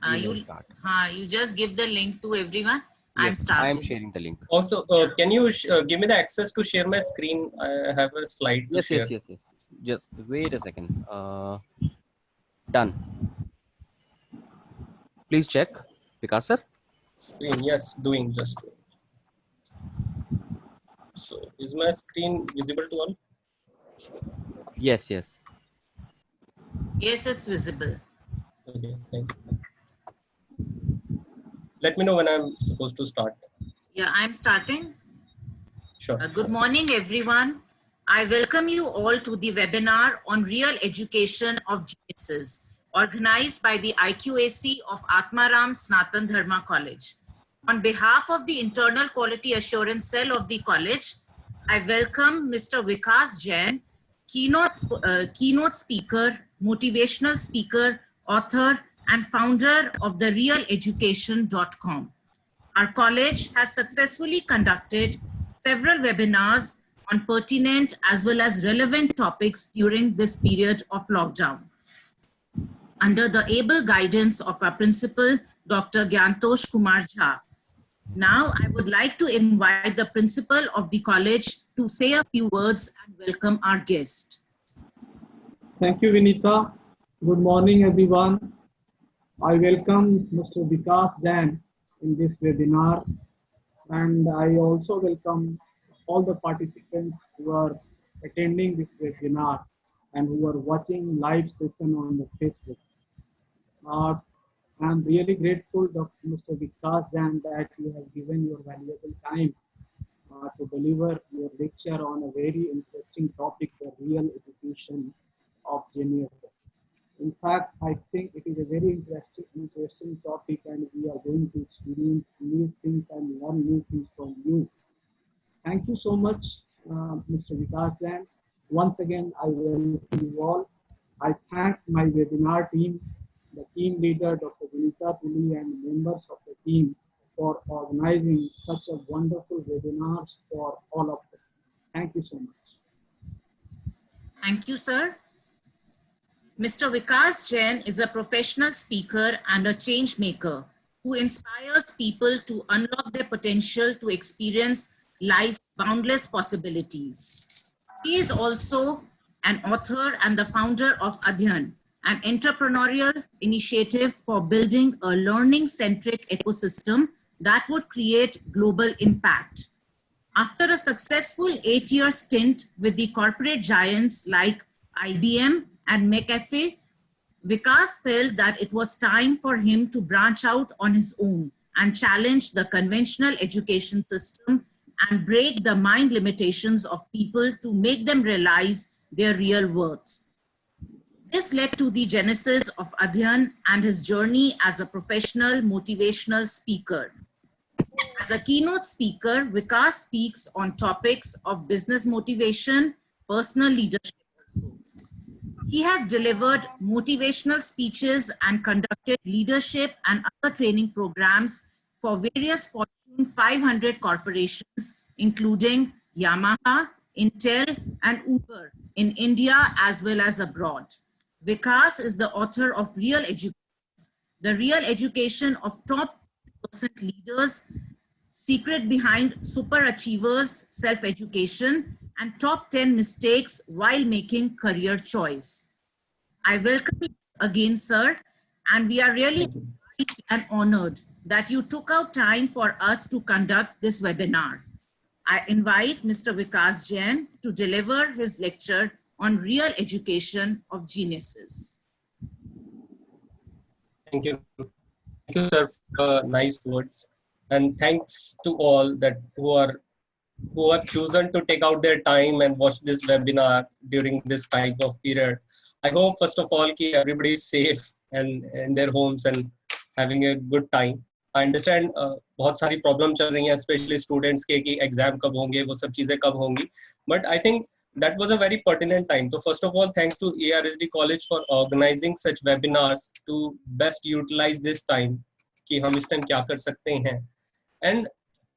We will You, start. you just give the link to everyone. I'm Yes, I starting. am sharing the link. Also, can you give me the access to share my screen? I have a slide to Yes, share. yes. Just wait a second. Done. Please check, Vikas sir. Screen, yes, doing just. So, is my screen visible to all? Yes. Yes, it's visible. Okay, thank you. Let me know when I'm supposed to start. Yeah, I'm starting. Sure. Good morning, everyone. I welcome you all to the webinar on real education of geniuses, organized by the IQAC of Atmaram Snatan Dharma College. On behalf of the Internal Quality Assurance Cell of the college, I welcome Mr. Vikas Jain, keynote speaker, motivational speaker, author, and founder of the realeducation.com. Our college has successfully conducted several webinars on pertinent as well as relevant topics during this period of lockdown. Under the able guidance of our principal, Dr. Gyantosh Kumar Jha. Now, I would like to invite the principal of the college to say a few words and welcome our guest. Thank you, Vinita. Good morning, everyone. I welcome Mr. Vikas Jain in this webinar, and I also welcome all the participants who are attending this webinar and who are watching live session on the Facebook. I'm really grateful, Mr. Vikas Jain, that you have given your valuable time to deliver your lecture on a very interesting topic, the real education of geniuses. In fact, I think it is a very interesting topic, and we are going to experience new things and learn new things from you. Thank you so much, Mr. Vikas Jain. Once again, I welcome you all. I thank my webinar team, the team leader, Dr. Vinita Puli, and members of the team for organizing such a wonderful webinars for all of us. Thank you so much. Thank you, sir. Mr. Vikas Jain is a professional speaker and a change maker who inspires people to unlock their potential to experience life's boundless possibilities. He is also an author and the founder of Adhyan, an entrepreneurial initiative for building a learning-centric ecosystem that would create global impact. After a successful 8-year stint with the corporate giants like IBM and McAfee, Vikas felt that it was time for him to branch out on his own and challenge the conventional education system and break the mind limitations of people to make them realize their real worth. This led to the genesis of Adhyan and his journey as a professional motivational speaker. As a keynote speaker, Vikas speaks on topics of business motivation, personal leadership also. He has delivered motivational speeches and conducted leadership and other training programs for various Fortune 500 corporations, including Yamaha, Intel, and Uber in India as well as abroad. Vikas is the author of Real Education, the real education of top % leaders, secret behind super achievers, self-education, and top 10 mistakes while making career choice. I welcome you again, sir, and we are really pleased and honored that you took out time for us to conduct this webinar. I invite Mr. Vikas Jain to deliver his lecture on real education of geniuses. Thank you. Thank you, sir, for nice words. And thanks to all that who have chosen to take out their time and watch this webinar during this type of period. I hope first of all कि everybody is safe and in their homes and having a good time. I understand बहुत सारी problem चल रही हैं, especially students के कि exam कब होंगे, वो सब चीजें कब होंगी. But I think that was a very pertinent time. So first of all, thanks to ARSD College for organizing such webinars to best utilize this time कि हम इस time क्या कर सकते हैं. And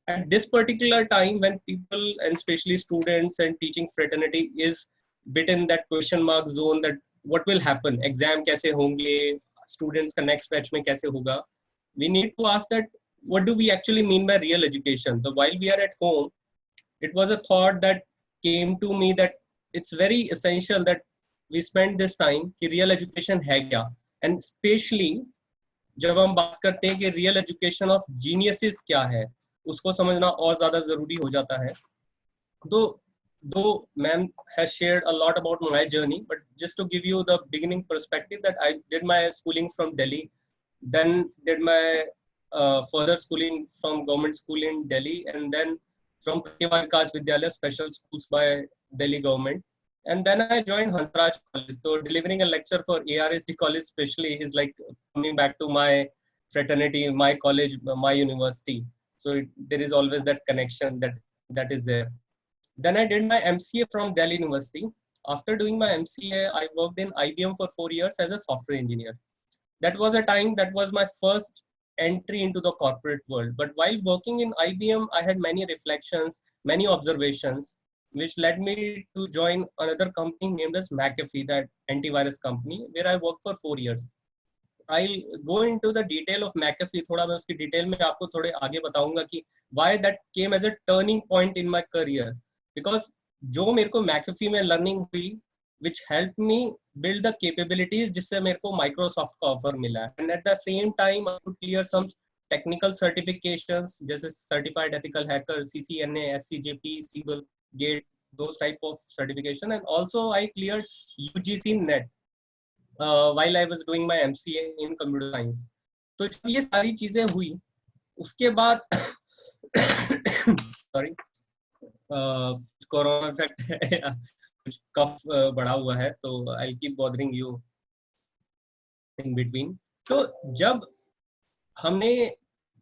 at this particular time when people and especially students and teaching fraternity is bit in that question mark zone that what will happen, exam कैसे होंगे, students का नेक्स्ट बैच में कैसे होगा, we need to ask that what do we actually mean by real education. So while we are at home, it was a thought that came to me that it's very essential that we spend this time कि real education है क्या, and especially जब हम बात करते हैं कि real education of geniuses क्या है, उसको समझना और ज़्यादा ज़रूरी हो जाता है. Though ma'am has shared a lot about my journey, but just to give you the beginning perspective that I did my schooling from Delhi, then did my further schooling from government school in Delhi, and then from Pratibha Vikas Vidyalaya special schools by Delhi government, and then I joined Hansraj College. So delivering a lecture for ARSD college especially is like coming back to my fraternity, my college, my university. So there is always that connection that is there. Then I did my MCA from Delhi University. After doing my MCA, I worked in IBM for 4 years as a software engineer. That was a time that was my first entry into the corporate world. But while working in IBM, I had many reflections, many observations, which led me to join another company named as McAfee, that antivirus company, where I worked for 4 years. I'll go into the detail of McAfee. थोड़ा मैं उसकी detail में आपको थोड़े आगे बताऊंगा कि why that came as a turning point in my career. Because जो मेरे को McAfee में learning हुई, which helped me build the capabilities जिससे मेरे को Microsoft का offer मिला. And at the same time, I could clear some technical certifications जैसे Certified Ethical Hacker, CCNA, SCJP, Siebel, Gate, those type of certification. And also I cleared UGC NET while I was doing my MCA in computer science. तो जब ये सारी चीजें हुई, उसके बाद sorry corona effect है, कुछ कफ बढ़ा हुआ है, तो I keep bothering you in between. तो जब हमने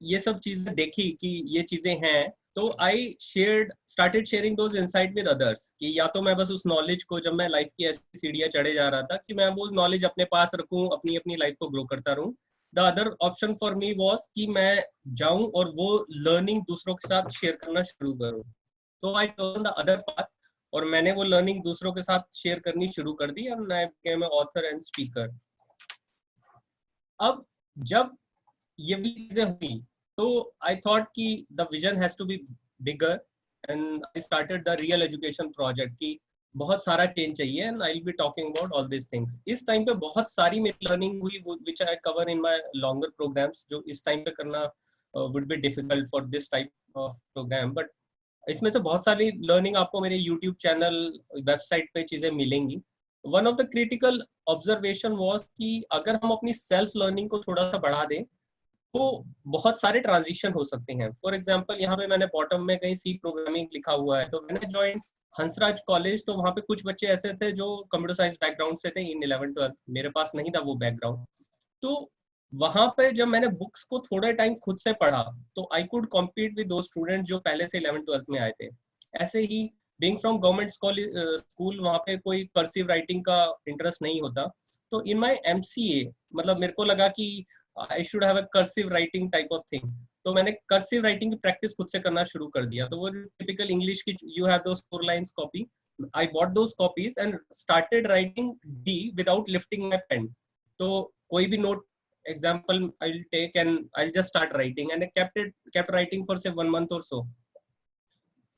ये सब चीजें देखी कि ये चीजें हैं, तो I started sharing those insight with others कि या तो मैं बस उस नॉलेज को, जब मैं लाइफ की ऐसी सीढ़ियां चढ़े जा रहा था, कि मैं वो नॉलेज अपने पास रखूं, अपनी लाइफ को ग्रो करता रहूं. The other option for me was कि मैं जाऊं और वो लर्निंग दूसरों के साथ शेयर करना शुरू करूं. तो आई चोजन द अदर पाथ, और मैंने वो लर्निंग दूसरों के साथ शेयर करनी शुरू कर दी, and I became an author and speaker. अब जब ये भी चीजें हुई, तो आई थॉट कि the vision has to be bigger, and I started the real education project की बहुत सारा चेंज चाहिए, and I will be talking about all this things. इस टाइम पे बहुत सारी मेरी लर्निंग हुई which I cover in my longer programs, जो इस टाइम पे करना would be difficult for this type of program. But इसमें से बहुत सारी लर्निंग आपको मेरे यूट्यूब चैनल, वेबसाइट पे चीजें मिलेंगी. One of the critical observation was कि अगर हम अपनी सेल्फ लर्निंग को थोड़ा सा बढ़ा दें, तो बहुत सारे ट्रांजिशन हो सकते हैं. फॉर एग्जांपल, यहाँ पे मैंने बॉटम में कहीं सी प्रोग्रामिंग लिखा हुआ है. तो मैंने ज्वाइन हंसराज कॉलेज, तो वहाँ पे कुछ बच्चे ऐसे थे जो कंप्यूटर साइंस बैकग्राउंड से थे इन 11th 12th. मेरे पास नहीं था वो बैकग्राउंड. तो वहाँ पे जब मैंने बुक्स को थोड़ा टाइम खुद से पढ़ा, तो आई कुड कॉम्पीट विद दो स्टूडेंट्स जो पहले से 11th 12th में आए थे. ऐसे ही बीइंग फ्रॉम गवर्नमेंट स्कूल, वहाँ पे कोई कर्सिव राइटिंग का इंटरेस्ट नहीं होता. तो इन माई MCA, मतलब मेरे को लगा कि I should have a cursive writing type of thing. तो मैंने cursive writing की practice खुद से करना शुरू कर दिया. तो वो typical English की you have those 4 lines copy. I bought those copies and started writing D without lifting my pen. तो कोई भी note example I'll take and I'll just start writing, and I kept writing for say 1 month or so.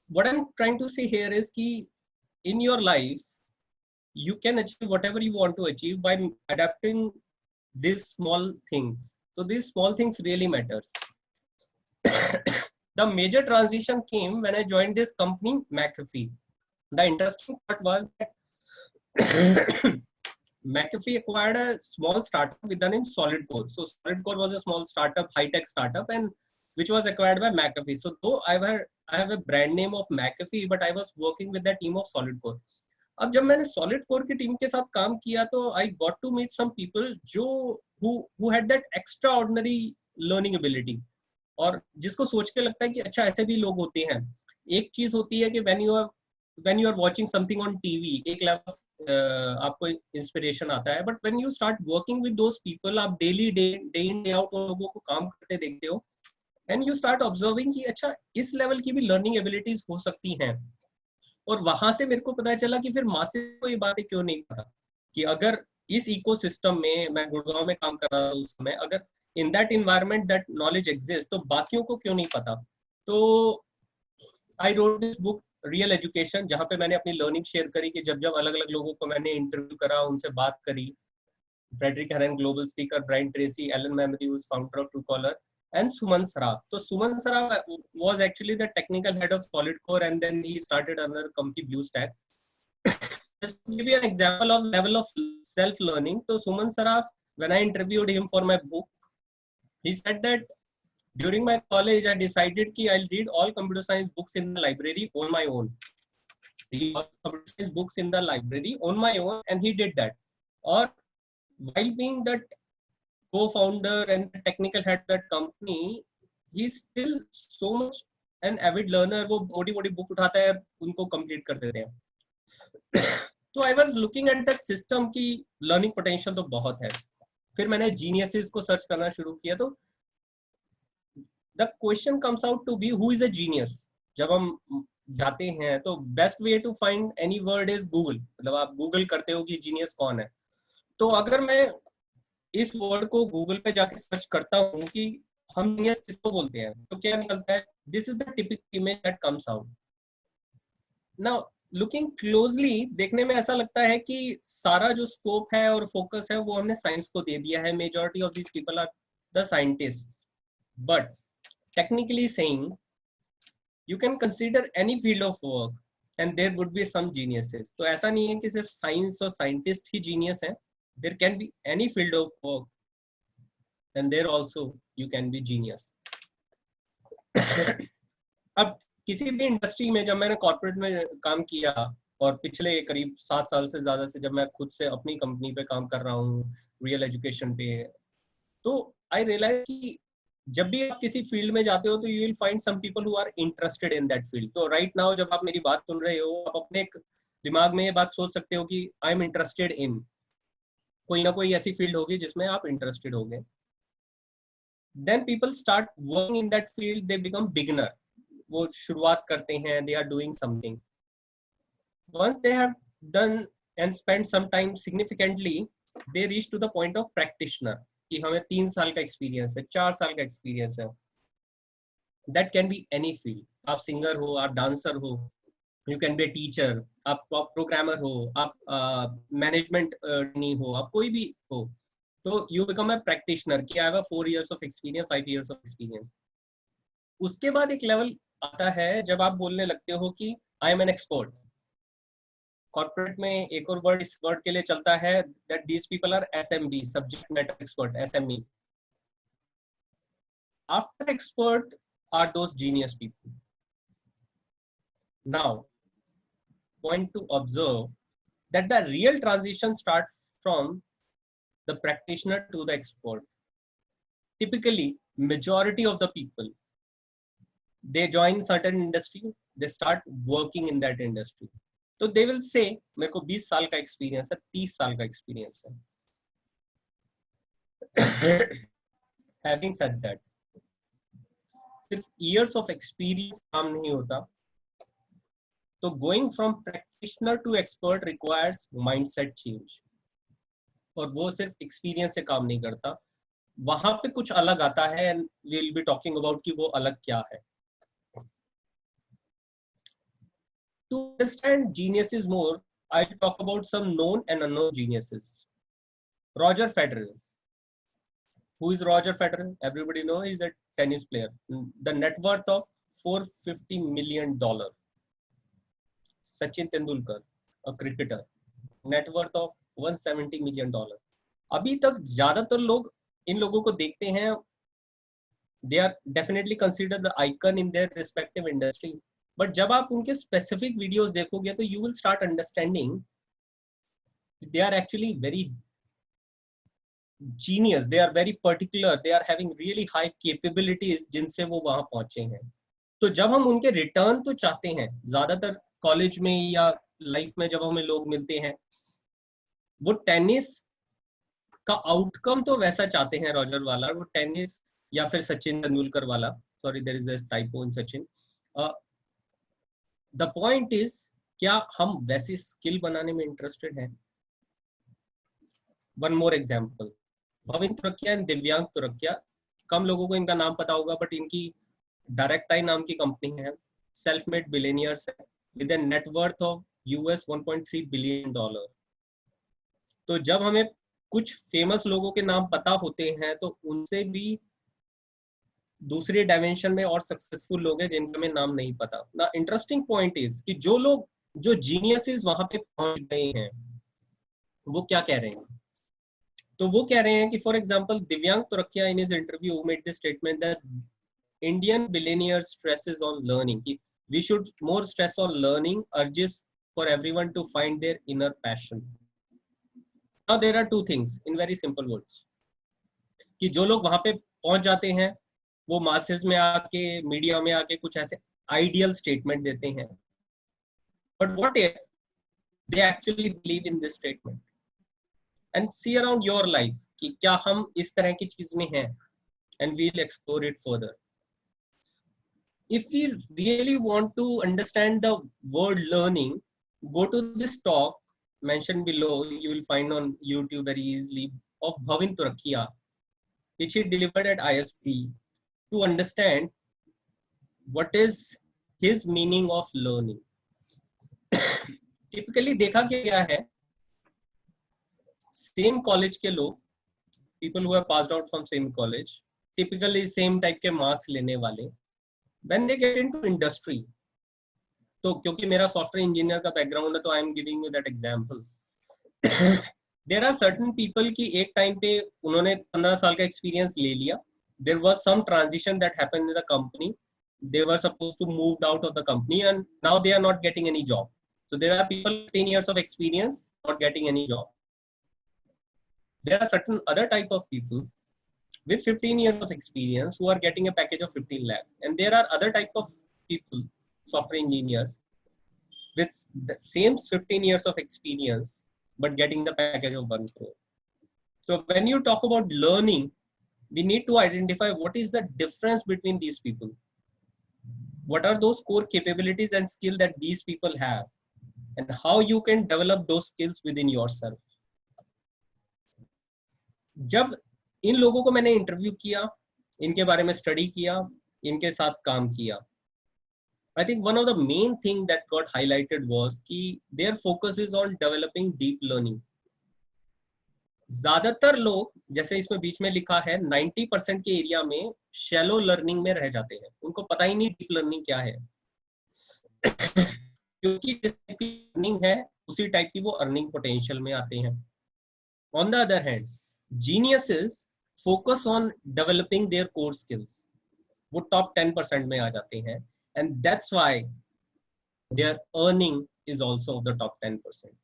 What I'm trying to say here is कि in your life you can achieve whatever you want to achieve by adapting these small things. So these small things really matters. The major transition came when I joined this company, McAfee. The interesting part was that McAfee acquired a small startup with the name SolidCore. So SolidCore was a small startup, high-tech startup, and which was acquired by McAfee. So though I have a brand name of McAfee, but I was working with the team of SolidCore. अब जब मैंने solid core की team के साथ काम किया, तो I got to meet some people जो who had that extraordinary learning ability, और जिसको सोच के लगता है कि अच्छा ऐसे भी लोग होते हैं. एक चीज होती है कि when you are watching something on TV, एक लेवल आपको इंस्पिरेशन आता है, but when you start working with those people, आप daily day in day out उन लोगों को काम करते देखते हो, and you start observing कि अच्छा इस लेवल की भी लर्निंग एबिलिटीज हो सकती हैं. और वहां से मेरे को पता चला कि फिर मासे को ये बातें क्यों नहीं पता, कि अगर इस इकोसिस्टम में, मैं गुड़गांव में काम कर रहा था उस समय, अगर in that environment that knowledge exist, तो बाकियों को क्यों नहीं पता? तो I wrote this book real education, जहाँ पे मैंने अपनी लर्निंग शेयर करी कि जब जब अलग अलग लोगों को मैंने इंटरव्यू करा, उनसे बात करी, Frederick Herron global speaker, Brian Tracy, Alan Mamedi who is founder of Truecaller, and Suman Saraf. So Suman Saraf was actually the technical head of SolidCore, and then he started another company, BlueStack. Just to give you an example of level of self-learning, so Suman Saraf, when I interviewed him for my book, he said that during my college, I decided that I'll read all computer science books in the library on my own. Read all computer science books in the library on my own, and he did that. Or while being that co-founder and technical head of that company, he's still so much an avid learner. वो मोटी-मोटी book उठाता है, उनको complete कर देते हैं. तो I was looking at that system की learning potential तो बहुत है. फिर मैंने geniuses को सर्च करना शुरू किया, तो the question comes out to be who is a genius. जब हम जाते हैं तो best way to find any word is Google. मतलब आप Google करते हो कि genius कौन है. तो अगर मैं इस वर्ड को गूगल पे जाके सर्च करता हूँ कि हम जीनियस किसको बोलते हैं, तो क्या निकलता है? This is the typical image that comes out. Now looking closely, देखने में ऐसा लगता है कि सारा जो स्कोप है और फोकस है वो हमने साइंस को दे दिया है. Majority of these people are the scientists. But technically saying, you can consider any field of work and there would be some geniuses. तो ऐसा नहीं है कि सिर्फ साइंस और साइंटिस्ट ही जीनियस है. There can be any field of work, and there also you can be genius. अब किसी भी इंडस्ट्री में, जब मैंने कॉर्पोरेट में काम किया और पिछले करीब 7 साल से ज्यादा से जब मैं खुद से अपनी कंपनी पे काम कर रहा हूँ रियल एजुकेशन पे, तो आई रियलाइज कि जब भी आप किसी फील्ड में जाते हो तो you will find some people who are interested in that field. तो राइट नाउ जब आप मेरी बात सुन रहे हो, आप अपने दिमाग में ये बात सोच सकते हो कि आई एम इंटरेस्टेड इन, कोई ना कोई ऐसी फील्ड होगी जिसमें आप इंटरेस्टेड होंगे. Then people start working in that field, they become beginner. वो शुरुआत करते हैं, they are doing something. Once they have done and spend some time significantly, they reach to the point of practitioner कि हमें 3 साल का experience है, 4 साल का एक्सपीरियंस है. That can be any field. आप सिंगर हो, आप डांसर हो, you can be a teacher, आप प्रोग्रामर हो, आप मैनेजमेंट नहीं हो, आप कोई भी हो, तो यू बिकम ए प्रैक्टिशनर कि I have 4 years of experience, 5 years of experience. उसके बाद एक लेवल आता है जब आप बोलने लगते हो कि I am an expert. Corporate में एक और वर्ड इस वर्ड के लिए चलता है, that these people are SMD, subject matter expert, SME. After expert are those genius people. Now point to observe that the real transition starts from the practitioner to the expert. Typically, majority of the people, they join certain industry, they start working in that industry. So they will say, मेरे को 20 साल का experience है, 30 साल का experience है. Having said that, सिर्फ years of experience काम नहीं होता. तो going from practitioner to expert requires mindset change. और वो सिर्फ एक्सपीरियंस से काम नहीं करता, वहां पे कुछ अलग आता है, and we will be talking about कि वो अलग क्या है. To understand geniuses more, I'll talk about some known and unknown geniuses. Roger Federer. Who is Roger Federer? Everybody know he's a tennis player. The net worth of $450 million. Sachin Tendulkar, a cricketer, net worth of $170 million. अभी तक ज्यादातर लोग इन लोगों को देखते हैं, they are definitely considered the icon in their respective industry. But जब आप उनके specific videos देखोगे तो you will start understanding they are actually very genius, they are very particular, they are having really high capabilities जिनसे वो वहां पहुंचे हैं. तो जब हम उनके रिटर्न तो चाहते हैं, ज्यादातर कॉलेज में या लाइफ में जब हमें लोग मिलते हैं, वो टेनिस का आउटकम तो वैसा चाहते हैं रॉजर वाला, वो टेनिस या फिर सचिन तेंदुलकर वाला. Sorry, there is a typo in Sachin. The point is, क्या हम वैसी स्किल बनाने में इंटरेस्टेड हैं? One more example, Bhavin Turakhia and Divyank Turakhia, कम लोगों को इनका नाम पता होगा, बट इनकी डायरेक्ट आई नाम की कंपनी है, सेल्फ मेड बिलियनियर्स है, with A net worth of US $1.3 billion. तो जब हमें कुछ फेमस लोगों के नाम पता होते हैं तो उनसे भी दूसरे डायमेंशन में और सक्सेसफुल लोग हैं जिनका हमें नाम नहीं पता ना। इंटरेस्टिंग पॉइंट इज कि जो लोग, जो जीनियसेस वहां पे पहुंच गए हैं, वो क्या कह रहे हैं? तो वो कह रहे हैं कि for example Divyank Turakhia in his interview made the statement that Indian billionaire stresses on learning, कि we should more stress on learning, urges for everyone to find their inner passion. Now there are two things in very simple words, कि जो लोग वहां पे पहुंच जाते हैं वो मासेस में आके, मीडिया में आके कुछ ऐसे आइडियल स्टेटमेंट देते हैं, but what if they actually believe in this statement? And see around your life कि क्या हम इस तरह की चीज में हैं, and we will explore it further. If we really want to understand the word learning, go to this talk mentioned below, you will find on YouTube very easily, of Bhavin Turakhiya, which he delivered at ISB, to understand what is his meaning of learning. Typically देखा क्या है, same college के लोग, people who have passed out from same college, typically same type के marks लेने वाले, when they get into industry, तो क्योंकि मेरा सॉफ्टवेयर इंजीनियर का बैकग्राउंड है तो I am giving you that example. There are certain people की एक टाइम पे उन्होंने 15 साल का एक्सपीरियंस ले लिया, there was some transition that happened in the company, they were supposed to move out of the company and now they are not getting any job. So there are people 10 years of experience not getting any job. There are certain other type of people with 15 years of experience who are getting a package of 15 lakh, and there are other type of people, software engineers with the same 15 years of experience but getting the package of 1 crore. So when you talk about learning, we need to identify what is the difference between these people, what are those core capabilities and skills that these people have, and how you can develop those skills within yourself. जब इन लोगों को मैंने interview किया, इनके बारे में study किया, इनके साथ काम किया, I think one of the main thing that got highlighted was कि their focus is on developing deep learning. ज्यादातर लोग, जैसे इसमें बीच में लिखा है, 90% के एरिया में शैलो लर्निंग में रह जाते हैं, उनको पता ही नहीं डीप लर्निंग क्या है। क्योंकि जिस टाइप की लर्निंग है उसी टाइप की वो अर्निंग पोटेंशियल में आते हैं। On the other hand, geniuses focus on developing there core skills, वो टॉप 10% में आ जाते हैं, and that's why their earning is also of the top 10%.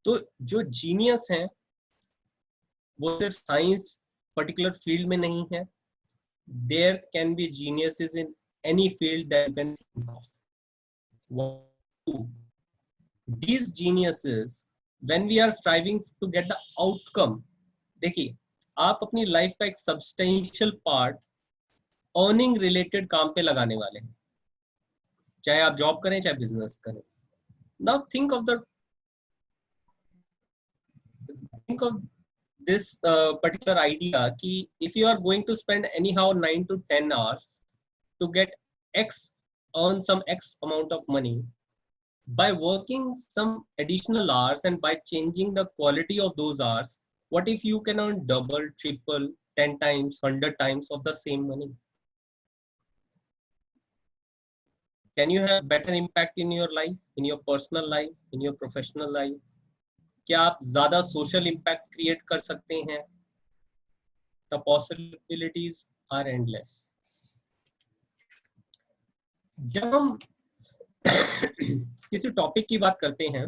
तो जो जीनियस हैं वो सिर्फ साइंस पर्टिकुलर फील्ड में नहीं है, there can be geniuses in any field that you can think of. These geniuses, when we are striving to get the outcome, देखिए आप अपनी लाइफ का एक सब्सटेंशियल पार्ट अर्निंग रिलेटेड काम पे लगाने वाले हैं, चाहे आप जॉब करें चाहे बिजनेस करें। Now think of this particular idea कि if you are going to spend any how 9 to 10 hours to get X, earn some X amount of money, by working some additional hours and by changing the quality of those hours, what if you can earn double, triple, 10 times, 100 times of the same money? Can you have better impact in your life, in your personal life, in your professional life? क्या आप ज्यादा social impact create कर सकते हैं? The possibilities are endless. जब हम किसी topic की बात करते हैं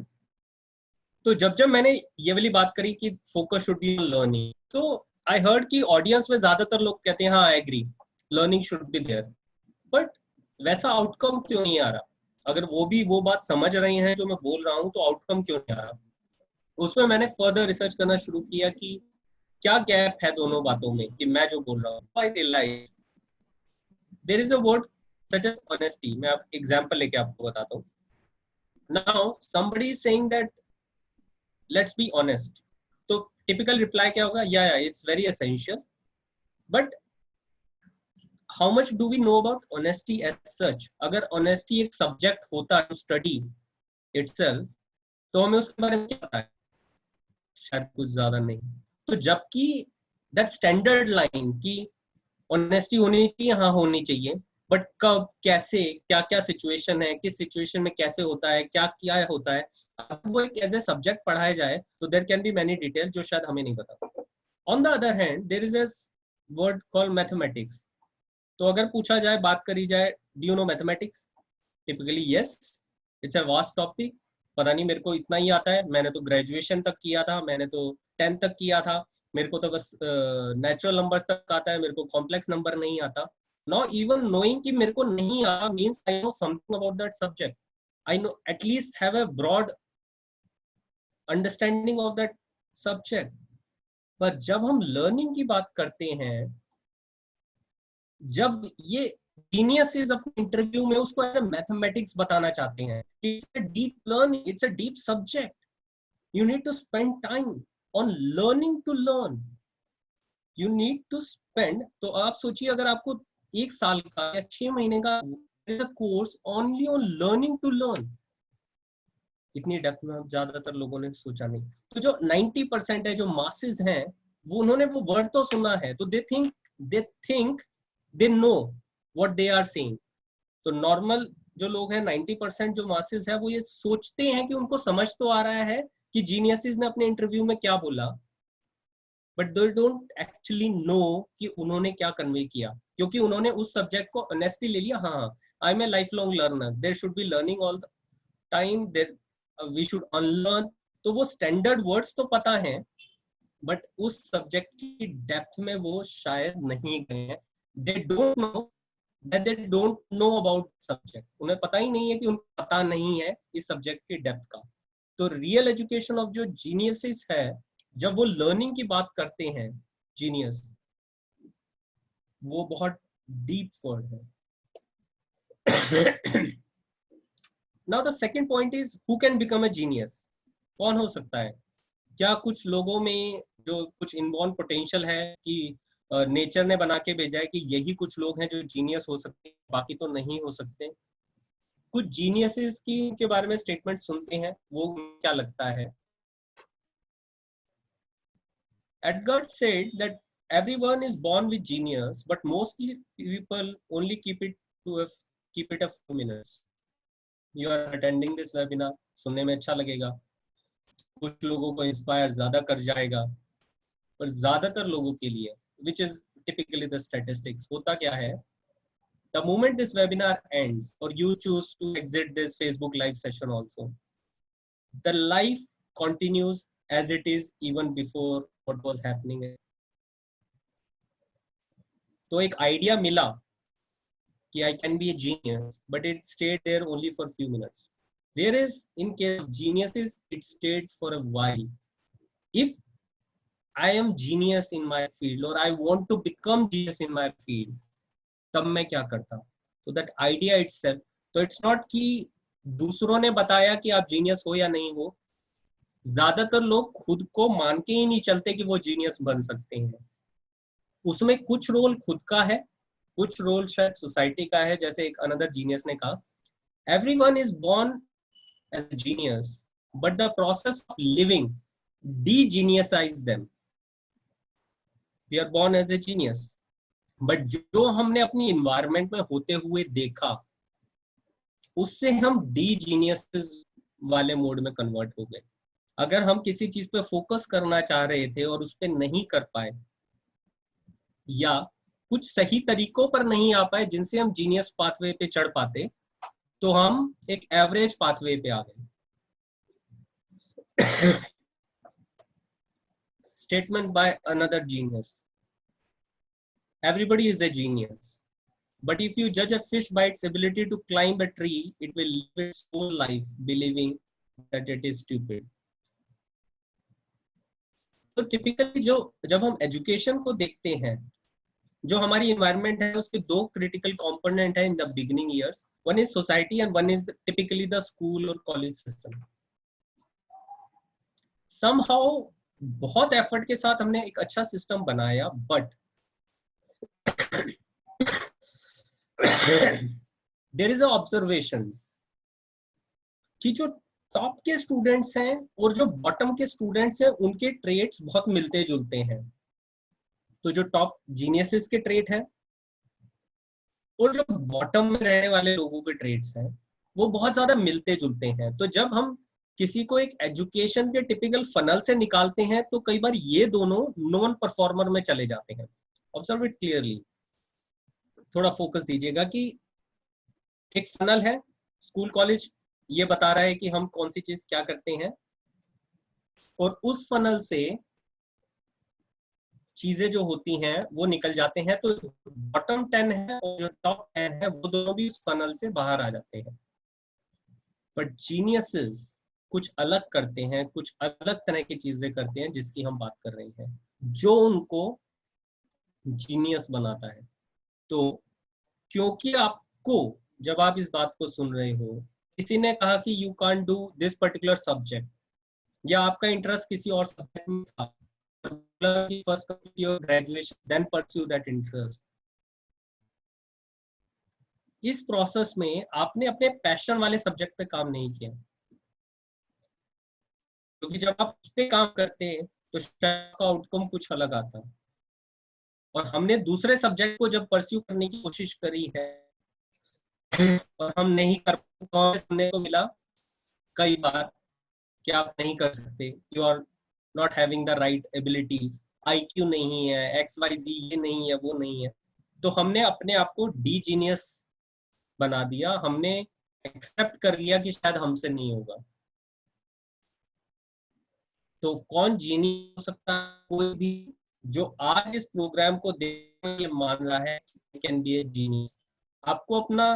तो जब मैंने ये वाली बात करी कि focus should be on learning, तो आई हर्ड कि ऑडियंस में ज्यादातर लोग कहते हैं हाँ I agree, learning should be there, but वैसा आउटकम क्यों नहीं आ रहा? अगर वो भी वो बात समझ रहे हैं जो मैं बोल रहा हूँ तो आउटकम क्यों नहीं आ रहा? उसमें मैंने फर्दर रिसर्च करना शुरू किया कि क्या गैप है दोनों बातों में, कि मैं जो बोल रहा हूँ, I realized there is a word such as honesty. मैं आप एग्जांपल लेके आपको बताता हूँ। Now somebody is saying that let's be honest. तो टिपिकल रिप्लाई क्या होगा, या it's very essential, but how much do we know about honesty as such? अगर ऑनेस्टी एक सब्जेक्ट होता टू स्टडी इटसेल्फ, तो हमें उसके बारे में क्या पता है? शायद कुछ ज्यादा नहीं। तो जबकि दैट स्टैंडर्ड लाइन की ऑनेस्टी होनी चाहिए, हाँ होनी चाहिए, बट कब, कैसे, क्या क्या सिचुएशन है, किस सिचुएशन में कैसे होता है, क्या क्या होता है, अगर वो एक एज ए सब्जेक्ट पढ़ाया जाए तो there can be many detail जो शायद हमें नहीं पता। On the other hand there is a word called mathematics. तो अगर पूछा जाए, बात करी जाए, do you know mathematics? Typically yes, it's a vast topic. पता नहीं, मेरे को इतना ही आता है, मैंने तो ग्रेजुएशन तक किया था, मैंने तो 10th तक किया था, मेरे को तो बस नेचुरल नंबर्स तक आता है, मेरे को कॉम्प्लेक्स नंबर नहीं आता। नॉट इवन नोइंग कि मेरे को नहीं आता means I know something about that subject, I know at least have a broad understanding of that subject. पर जब हम लर्निंग की बात करते हैं, जब ये जीनियसेस अपने इंटरव्यू में उसको एज मैथमेटिक्स बताना चाहते हैं, it's a deep learning, it's a deep subject, you need to spend time on learning to learn, you need to spend. तो आप सोचिए, अगर आपको 1 साल का या 6 महीने का course only on learning to learn, इतनी डेप्थ में ज्यादातर लोगों ने सोचा नहीं। तो जो 90% है, जो मासेस हैं, वो उन्होंने वो वर्ड तो सुना है, तो they think they know what they are saying. तो नॉर्मल जो लोग हैं, 90% जो मासेस है, वो ये सोचते हैं कि उनको समझ तो आ रहा है कि जीनियसेस ने अपने इंटरव्यू में क्या बोला, but they don't actually know कि उन्होंने क्या कन्वे किया, क्योंकि उन्होंने उस सब्जेक्ट को ऑनेस्टली ले लिया। हाँ, I am a life long learner, there should be learning all the time, there we should unlearn. तो वो स्टैंडर्ड वर्ड्स तो पता है, बट उस सब्जेक्ट की डेप्थ में वो शायद नहीं गए हैं। They don't know that they don't know about subject, उन्हें पता ही नहीं है कि उनको पता नहीं है इस सब्जेक्ट की डेप्थ का। तो रियल एजुकेशन ऑफ जो जीनियसेस है, जब वो लर्निंग की बात करते हैं, जीनियस वो बहुत डीप वर्ड है। Now the second point is who can become a genius? कौन हो सकता है? क्या कुछ लोगों में जो कुछ इनबॉर्न पोटेंशियल है कि नेचर ने बना के भेजा है कि यही कुछ लोग हैं जो जीनियस हो सकते हैं, बाकी तो नहीं हो सकते? कुछ जीनियसेस की के बारे में स्टेटमेंट सुनते हैं, वो क्या लगता है? Edgar said that everyone is born with genius, but mostly people only keep it a few minutes. You are attending this webinar, सुनने में अच्छा लगेगा, कुछ लोगों को इंस्पायर ज्यादा कर जाएगा, पर ज्यादातर लोगों के लिए, which is typically the statistics, होता क्या है? The moment this webinar ends or you choose to exit this Facebook live session also, the life continues as it is even before what was happening. तो एक idea मिला कि I can be a genius, but it stayed there only for few minutes. Whereas in case of geniuses, it stayed for a while. If I am genius in my field or I want to become genius in my field, तब मैं क्या करता? So that idea itself, तो it's not कि दूसरों ने बताया कि आप जीनियस हो या नहीं हो, ज्यादातर लोग खुद को मान के ही नहीं चलते कि वो जीनियस बन सकते हैं। उसमें कुछ रोल खुद का है, कुछ रोल शायद सोसाइटी का है। जैसे एक अनदर जीनियस ने कहा, everyone is born as a genius, but the process of living degeniusize them. We are born as a genius, but जो हमने अपनी एनवायरनमेंट में होते हुए देखा, उससे हम डीजीनियस वाले मोड में कन्वर्ट हो गए। अगर हम किसी चीज पे फोकस करना चाह रहे थे और उस पे नहीं कर पाए, या कुछ सही तरीकों पर नहीं आ पाए जिनसे हम जीनियस पाथवे पे चढ़ पाते, तो हम एक एवरेज पाथवे पे आ गए। Statement by another genius, everybody is a genius, but if you judge a fish by its ability to climb a tree, it will live its whole life believing that it is stupid. तो typically जब हम education को देखते हैं, जो हमारी environment है, उसके 2 क्रिटिकल कंपोनेंट है in the beginning years. One is society and one is typically the school और कॉलेज सिस्टम। Somehow बहुत एफर्ट के साथ हमने एक अच्छा सिस्टम बनाया, but there is a observation कि जो टॉप के स्टूडेंट्स हैं और जो बॉटम के स्टूडेंट्स हैं उनके ट्रेड्स बहुत मिलते जुलते हैं। तो जो टॉप जीनियसेस के ट्रेड हैं और जो बॉटम में रहने वाले लोगों के ट्रेड्स हैं वो बहुत ज्यादा मिलते जुलते हैं। तो जब हम किसी को एक एजुकेशन के टिपिकल फनल से निकालते हैं तो कई बार ये दोनों नॉन परफॉर्मर में चले जाते हैं। ऑब्जर्व इट क्लियरली, थोड़ा फोकस दीजिएगा कि एक फनल है, स्कूल कॉलेज ये बता रहा है कि हम कौन सी चीज क्या करते हैं, और उस फनल से चीजें जो होती हैं वो निकल जाते हैं। तो बॉटम 10 है और जो टॉप 10 है वो दोनों भी उस फनल से बाहर आ जाते हैं। बट जीनियसेस कुछ अलग करते हैं, कुछ अलग तरह की चीजें करते हैं जिसकी हम बात कर रहे हैं, जो उनको जीनियस बनाता है। तो क्योंकि आपको जब आप इस बात को सुन रहे हो, किसी ने कहा कि you can't do this particular subject, या आपका इंटरेस्ट किसी और सब्जेक्ट में था, first complete your graduation, then pursue that interest. इस प्रोसेस में आपने अपने पैशन वाले सब्जेक्ट पे काम नहीं किया, क्योंकि जब आप उस पे काम करते तो शायद का आउटकम कुछ अलग आता। और हमने दूसरे सब्जेक्ट को जब परस्यू करने की कोशिश करी है और हम नहीं कर पाए, सुनने को मिला कई बार कि आप नहीं कर सकते, you are not having the right abilities, IQ नहीं है, XYZ ये नहीं है, वो नहीं है। तो हमने अपने आप को डी जीनियस बना दिया, हमने एक्सेप्ट कर लिया कि शायद हमसे नहीं होगा। तो कौन जीनियस हो सकता है? कोई भी जो आज इस प्रोग्राम को देख ये मान रहा है कैन बी ए जीनियस। आपको अपना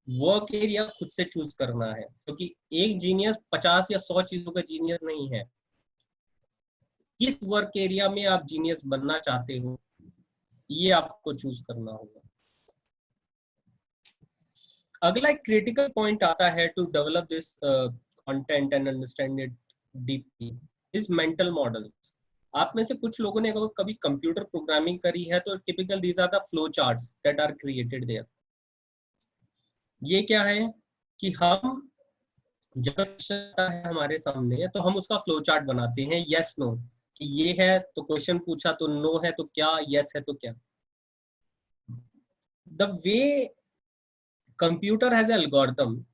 वर्क एरिया खुद से चूज करना है, क्योंकि एक जीनियस 50 या 100 चीजों का जीनियस नहीं है। किस वर्क एरिया में आप जीनियस बनना चाहते हो ये आपको चूज करना होगा। अगला एक क्रिटिकल पॉइंट आता है to develop this content and understand it deeply is mental models. आप में से कुछ लोगों ने अगर कभी कंप्यूटर प्रोग्रामिंग करी है तो typical these are the flow charts that are created there. ये क्या है कि हम जब क्वेश्चन है हमारे सामने तो हम उसका फ्लो चार्ट बनाते हैं, यस नो, कि ये है तो क्वेश्चन पूछा तो नो है तो क्या, यस है तो क्या। The way computer has algorithm,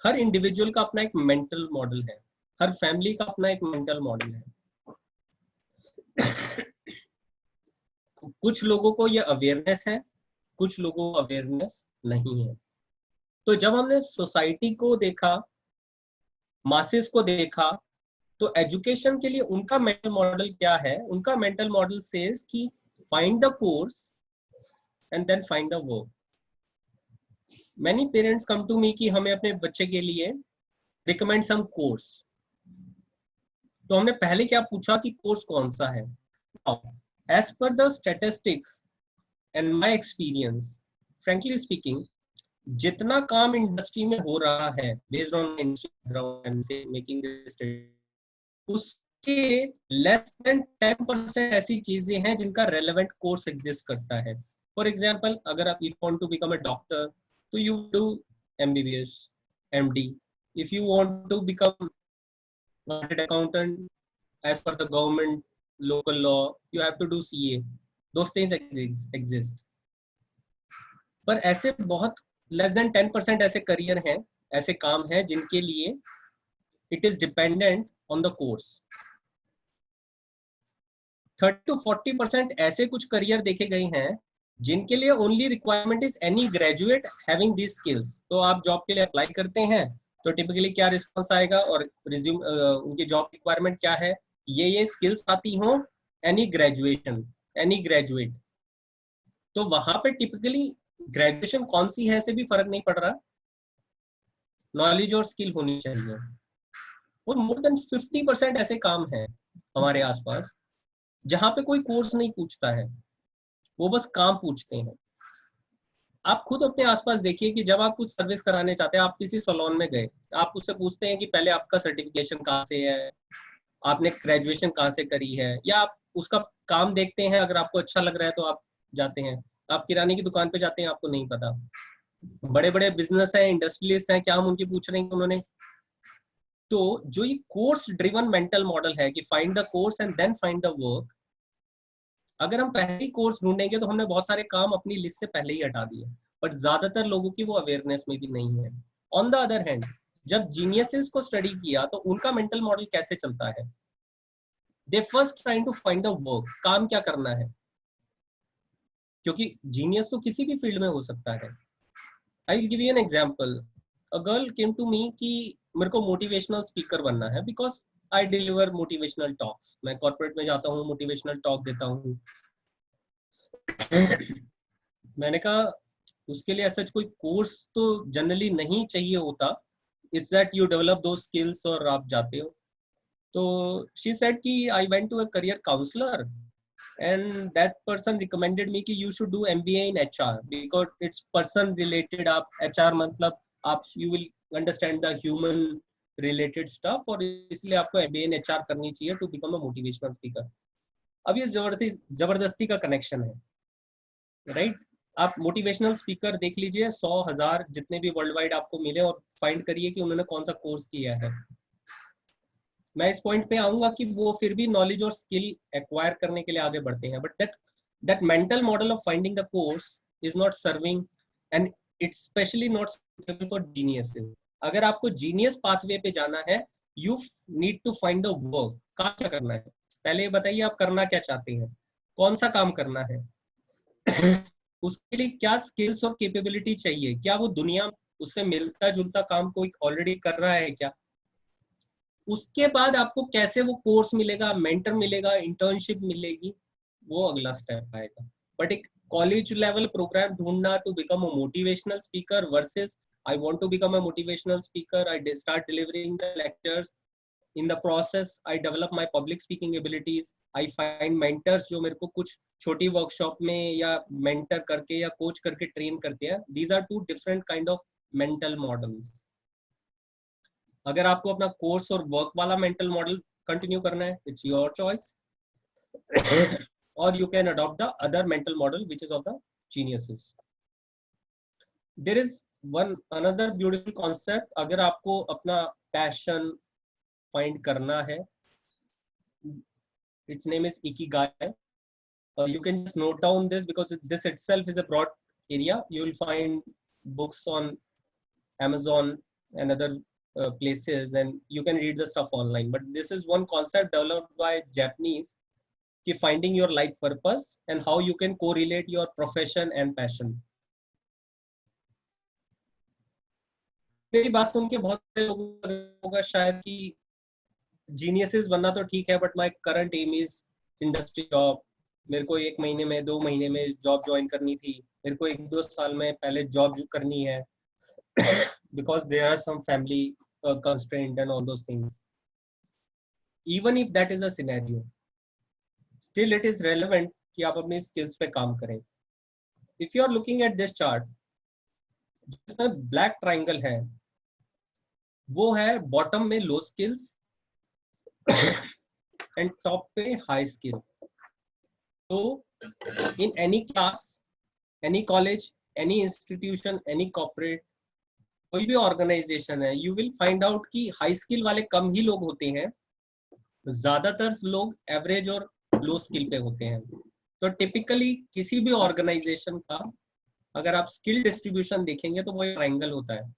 her individual का अपना एक मेंटल मॉडल है, हर फैमिली का अपना एक मेंटल मॉडल है। कुछ लोगों को ये अवेयरनेस है, कुछ लोगों को अवेयरनेस नहीं है। तो जब हमने सोसाइटी को देखा, मासेस को देखा, तो एजुकेशन के लिए उनका मेंटल मॉडल क्या है? उनका मेंटल मॉडल सेज कि find the course and then find the work. Many parents come to me कि हमें अपने बच्चे के लिए रिकमेंड सम कोर्स। तो हमने पहले क्या पूछा कि कोर्स कौन सा है। As per the statistics and my experience, frankly speaking, जितना काम इंडस्ट्री में हो रहा है based on industry making this, उसके लेस देन 10% ऐसी चीजें हैं जिनका रेलेवेंट कोर्स एग्जिस्ट करता है। फॉर एग्जांपल, अगर आप if want to become a doctor तो you do MBBS, MD. If you want to become an accountant as per the government local law, you have to do CA. Those things exist. पर ऐसे बहुत less than 10% ऐसे career हैं, ऐसे काम हैं जिनके लिए it is dependent on the course. 30 to 40% ऐसे कुछ करियर देखे गए हैं जिनके लिए only requirement is any graduate having this skills. तो आप जॉब के लिए अप्लाई करते हैं तो टिपिकली क्या रिस्पॉन्स आएगा और रिज्यूम उनकी जॉब रिक्वायरमेंट क्या है, ये स्किल्स आती हो, एनी ग्रेजुएशन, एनी ग्रेजुएट। तो वहां पे टिपिकली ग्रेजुएशन कौन सी है से भी फर्क नहीं पड़ रहा, नॉलेज और स्किल होनी चाहिए। और मोर देन 50% ऐसे काम हैं हमारे आसपास जहां पे कोई कोर्स नहीं पूछता है, वो बस काम पूछते हैं। आप खुद अपने आसपास देखिए कि जब आप कुछ सर्विस कराने चाहते हैं, आप किसी सैलून में गए, आप उससे पूछते हैं कि पहले आपका सर्टिफिकेशन कहाँ से है, आपने ग्रेजुएशन कहाँ से करी है, या आप उसका काम देखते हैं, अगर आपको अच्छा लग रहा है तो आप जाते हैं। आप किराने की दुकान पे जाते हैं, आपको नहीं पता। बड़े बड़े बिजनेस हैं, इंडस्ट्रियलिस्ट हैं, क्या हम उनकी पूछ रहे हैं कि उन्होंने। तो जो ये कोर्स ड्रिवन मेंटल मॉडल है कि find the course and then find the work, अगर हम पहले ही कोर्स ढूंढेंगे तो हमने बहुत सारे काम अपनी लिस्ट से पहले ही हटा दिए, बट ज्यादातर लोगों की वो अवेयरनेस में भी नहीं है। ऑन द अदर हैंड, जब जीनियसेस को स्टडी किया तो उनका मेंटल मॉडल कैसे चलता है, they first trying to find the work, काम क्या करना है, क्योंकि जीनियस तो किसी भी फील्ड में हो सकता है। I will give you an example. A girl came to me कि मेरे को मोटिवेशनल स्पीकर बनना है because I deliver motivational talks. मैं कॉर्पोरेट में जाता हूँ, मोटिवेशनल टॉक देता हूँ। मैंने कहा उसके लिए ऐसा कोई कोर्स तो जनरली नहीं चाहिए होता, it's that you develop two skills और आप जाते हो। तो शी सेड कि I went to a career counsellor and that person recommended me कि you should do MBA in HR because it's person related। आप HR मतलब आप you will understand the human related stuff, और इसलिए आपको MBA in HR करनी चाहिए to become a motivational speaker। अब ये जबरदस्ती का कनेक्शन है, राइट? आप मोटिवेशनल स्पीकर देख लीजिए, 100,000 जितने भी वर्ल्ड वाइड आपको मिले, और फाइंड करिए कि उन्होंने कौन सा कोर्स किया है। मैं इस पॉइंट पे आऊंगा कि वो फिर भी नॉलेज और स्किल एक्वायर करने के लिए आगे बढ़ते हैं, but that mental model of finding the course is not serving and it's specially not suitable for geniuses. अगर आपको जीनियस पाथवे पे जाना है, you need to find the work. काम क्या करना है, पहले ये बताइए आप करना क्या चाहते हैं, कौन सा काम करना है, उसके लिए क्या स्किल्स और कैपेबिलिटी चाहिए, क्या वो दुनिया उससे मिलता जुलता काम कोई ऑलरेडी कर रहा है क्या। उसके बाद आपको कैसे वो कोर्स मिलेगा, मेंटर मिलेगा, इंटर्नशिप मिलेगी, वो अगला स्टेप आएगा। बट एक कॉलेज लेवल प्रोग्राम ढूंढना to become a motivational speaker versus I want to become a motivational speaker, I start delivering the lectures, in the process I develop my public speaking abilities, I find mentors जो मेरे को कुछ छोटी workshop में या mentor करके या coach करके ट्रेन करते हैं। These are two different kind of mental models. अगर आपको अपना कोर्स और वर्क वाला मेंटल मॉडल कंटिन्यू करना है, इट्स योर चॉइस, और you can adopt the other mental model which is of the geniuses. There is one another beautiful concept. अगर आपको अपना पैशन फाइंड करना है, its name is ikigai. You can just note down this because this itself is a broad area. You will find books on Amazon and other places, and you can read the stuff online. But this is one concept developed by Japanese, ki finding your life purpose and how you can correlate your profession and passion. मेरी बात सुन के बहुत सारे लोगों को होगा शायद कि जीनियसेस बनना तो ठीक है, but my current aim is industry job. मेरे को 1 महीने में 2 महीने में जॉब ज्वाइन करनी थी, मेरे को 1-2 साल में पहले जॉब करनी है because there are some family constraint and all those things. Even if that is a scenario, still it is relevant कि आप अपनी skills पे काम करें। If you are looking at this chart, जिसमें black triangle है, वो है bottom में low skills and top पे high skill. So in any class, any college, any institution, any corporate, कोई भी ऑर्गेनाइजेशन है, यू विल फाइंड आउट कि हाई स्किल वाले कम ही लोग होते हैं, ज्यादातर लोग एवरेज और लो स्किल पे होते हैं। तो टिपिकली किसी भी ऑर्गेनाइजेशन का अगर आप स्किल डिस्ट्रीब्यूशन देखेंगे तो वो एक ट्रायंगल होता है।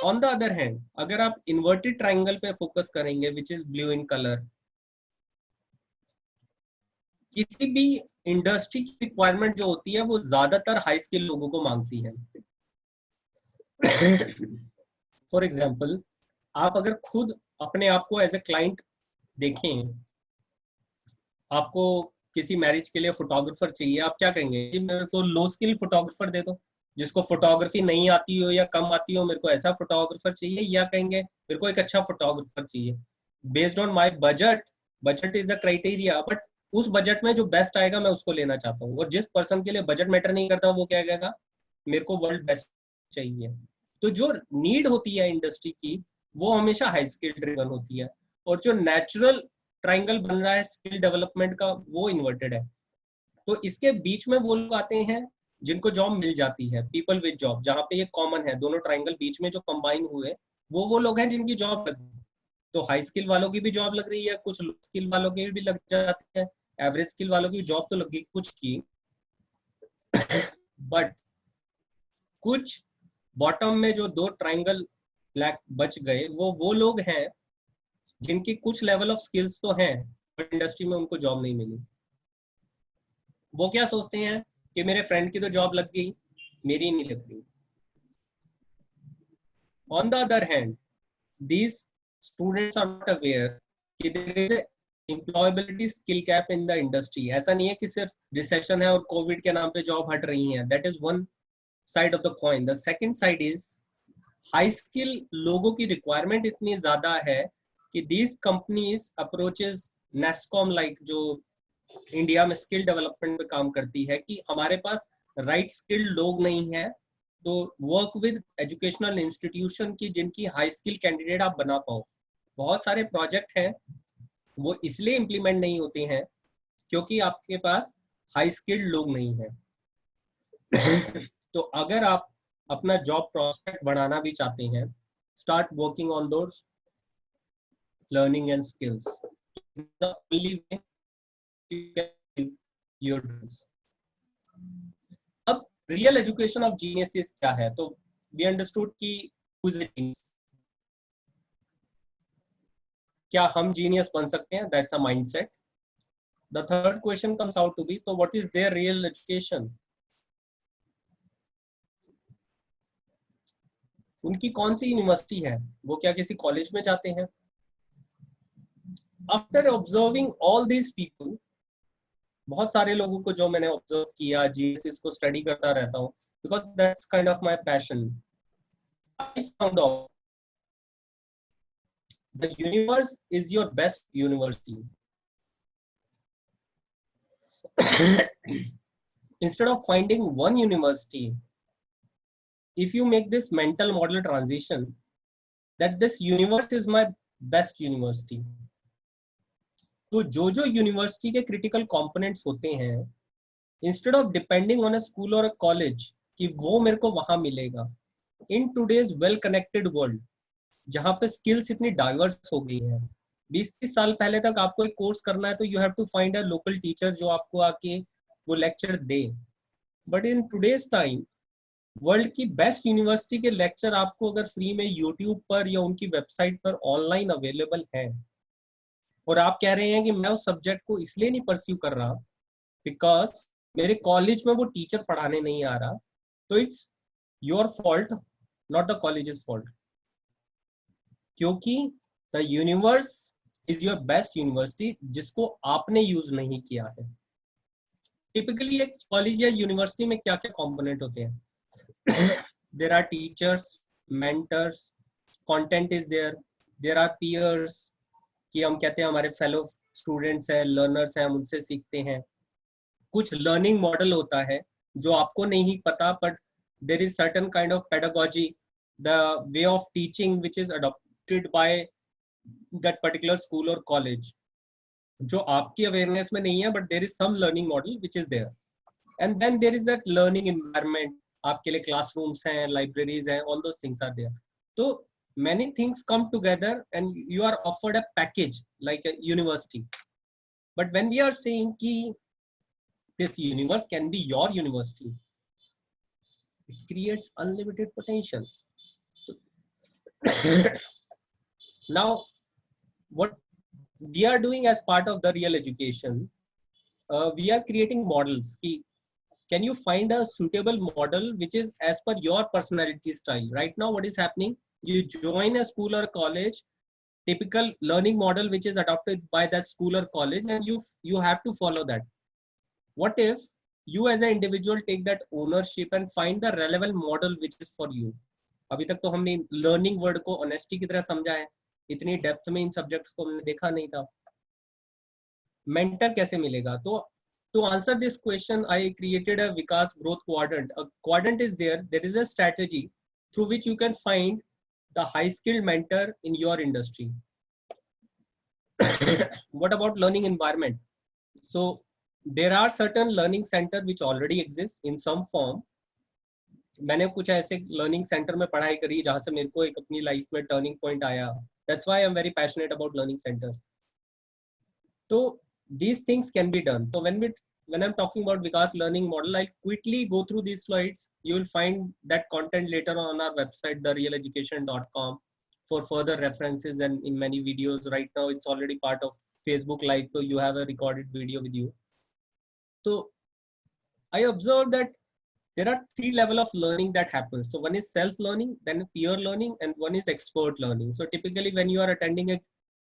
ऑन द अदर हैंड, अगर आप इन्वर्टेड ट्रायंगल पे फोकस करेंगे which is blue in colour, किसी भी इंडस्ट्री की रिक्वायरमेंट जो होती है वो ज्यादातर हाई स्किल लोगों को मांगती है। फॉर एग्जाम्पल, आप अगर खुद अपने आप को एज ए क्लाइंट देखें, आपको किसी मैरिज के लिए फोटोग्राफर चाहिए, आप क्या कहेंगे? मेरे को लो स्किल फोटोग्राफर दे दो, जिसको फोटोग्राफी नहीं आती हो या कम आती हो, मेरे को ऐसा फोटोग्राफर चाहिए, या कहेंगे मेरे को एक अच्छा फोटोग्राफर चाहिए based on my budget, budget is the criteria, but उस बजट में जो बेस्ट आएगा मैं उसको लेना चाहता हूँ। और जिस पर्सन के लिए बजट मैटर नहीं करता वो क्या कहेगा? मेरे को वर्ल्ड बेस्ट चाहिए। तो जो नीड होती है इंडस्ट्री की वो हमेशा हाई स्किल ड्रिवन होती है। और जो नेचुरल ट्रायंगल बन रहा है स्किल डेवलपमेंट का वो इन्वर्टेड है। तो इसके बीच में वो लोग आते हैं जिनको जॉब मिल जाती है, पीपल विद जॉब, जहाँ पे ये कॉमन है, दोनों ट्रायंगल बीच में जो कंबाइन हुए वो लोग हैं जिनकी जॉब लग गई। तो हाई स्किल वालों की भी जॉब लग रही है, कुछ लो स्किल वालों की भी लग जाती है, एवरेज स्किल वालों की जॉब तो लग गई कुछ की, बट कुछ बॉटम में जो 2 ट्रायंगल ब्लैक बच गए वो लोग हैं जिनकी कुछ लेवल ऑफ स्किल्स तो हैं बट इंडस्ट्री में उनको जॉब नहीं मिली। वो क्या सोचते हैं कि मेरे फ्रेंड की तो जॉब लग गई, मेरी नहीं लग रही। On the other hand these students are not aware कि there is a employability skill gap in the industry। ऐसा नहीं है कि सिर्फ रिसेशन है और कोविड के नाम पे जॉब हट रही हैं, that is one side of the coin। the second side is high skill लोगों की requirement इतनी ज्यादा है कि these companies approaches NASSCOM like जो इंडिया में स्किल डेवलपमेंट पे काम करती है कि हमारे पास राइट स्किल्ड लोग नहीं है, तो वर्क विद एजुकेशनल इंस्टीट्यूशन की जिनकी हाई स्किल कैंडिडेट आप बना पाओ। बहुत सारे प्रोजेक्ट हैं वो इसलिए इम्प्लीमेंट नहीं होते हैं क्योंकि आपके पास हाई स्किल्ड लोग नहीं है। तो अगर आप अपना जॉब प्रोस्पेक्ट बढ़ाना भी चाहते हैं, start working on those learning and skills. The only way you can your dreams. अब रियल एजुकेशन ऑफ जीनियस क्या है? तो वी अंडरस्टूड कि क्या हम जीनियस बन सकते हैं? That's a mindset. The third question comes out to be, तो what is their real education? उनकी कौन सी यूनिवर्सिटी है? वो क्या किसी कॉलेज में जाते हैं? After observing all these people, बहुत सारे लोगों को जो मैंने ऑब्जर्व किया, जीएसएस को स्टडी करता रहता हूँ because that's kind of my passion, I found out the universe is your best university. Instead of finding one university, if you make this mental model transition that this universe is my best university, तो जो जो university के critical components होते हैं, instead of depending on a school और अ college कि वो मेरे को वहां मिलेगा, in today's well connected world जहां पे स्किल्स इतनी डाइवर्स हो गई हैं, 20-30 साल पहले तक आपको एक कोर्स करना है तो you have to find a local teacher जो आपको आके वो लेक्चर दे। But in today's time world की बेस्ट यूनिवर्सिटी के लेक्चर आपको अगर फ्री में यूट्यूब पर या उनकी वेबसाइट पर ऑनलाइन अवेलेबल है, और आप कह रहे हैं कि मैं उस सब्जेक्ट को इसलिए नहीं परस्यू कर रहा बिकॉज मेरे कॉलेज में वो टीचर पढ़ाने नहीं आ रहा, तो it's your fault, not the college fault, क्योंकि the universe is your best university जिसको आपने यूज नहीं किया है। टिपिकली एक कॉलेज या यूनिवर्सिटी में क्या क्या कंपोनेंट होते हैं? There are teachers, mentors, content is there are peers कि हम कहते हैं हमारे फेलो स्टूडेंट्स हैं, लर्नर्स हैं, हम उनसे सीखते हैं। कुछ लर्निंग मॉडल होता है जो आपको नहीं पता, but there is certain kind of pedagogy, the way of teaching which is adopted by that particular school और कॉलेज, जो आपकी अवेयरनेस में नहीं है, but there is some learning model which is there. And then there is that learning environment, आपके लिए classrooms हैं, libraries हैं, all those things are there. तो many things come together and you are offered a package like a university. But when we are saying ki this universe can be your university, it creates unlimited potential. Now what we are doing as part of the real education, we are creating models ki can you find a suitable model which is as per your personality style. Right now what is happening, you join a school or college, typical learning model which is adopted by that school or college, and you have to follow that. What if you as an individual take that ownership and find the relevant model which is for you? अभी तक तो हमने learning word को honesty की तरह समझा है, इतनी डेप्थ में इन सब्जेक्ट्स को हमने देखा नहीं था। मेंटर कैसे मिलेगा? तो to answer this question, I created a Vikas growth quadrant. A quadrant is there is a strategy through which you can find the high skilled mentor in your industry. What about learning environment? So there are certain learning center which already exist in some form. मैंने कुछ ऐसे learning centre में पढ़ाई करी जहाँ से मेरे को एक अपनी लाइफ में टर्निंग पॉइंट आया. That's why I'm very passionate about learning centers. So these things can be done. So when I'm talking about Vikas learning model, I'll quickly go through these slides. You will find that content later on our website, therealeducation.com, for further references and in many videos. Right now, it's already part of Facebook Live, so you have a recorded video with you. So I observed that there are 3 levels of learning that happens. So one is self-learning, then peer learning, and one is expert learning. So typically when you are attending a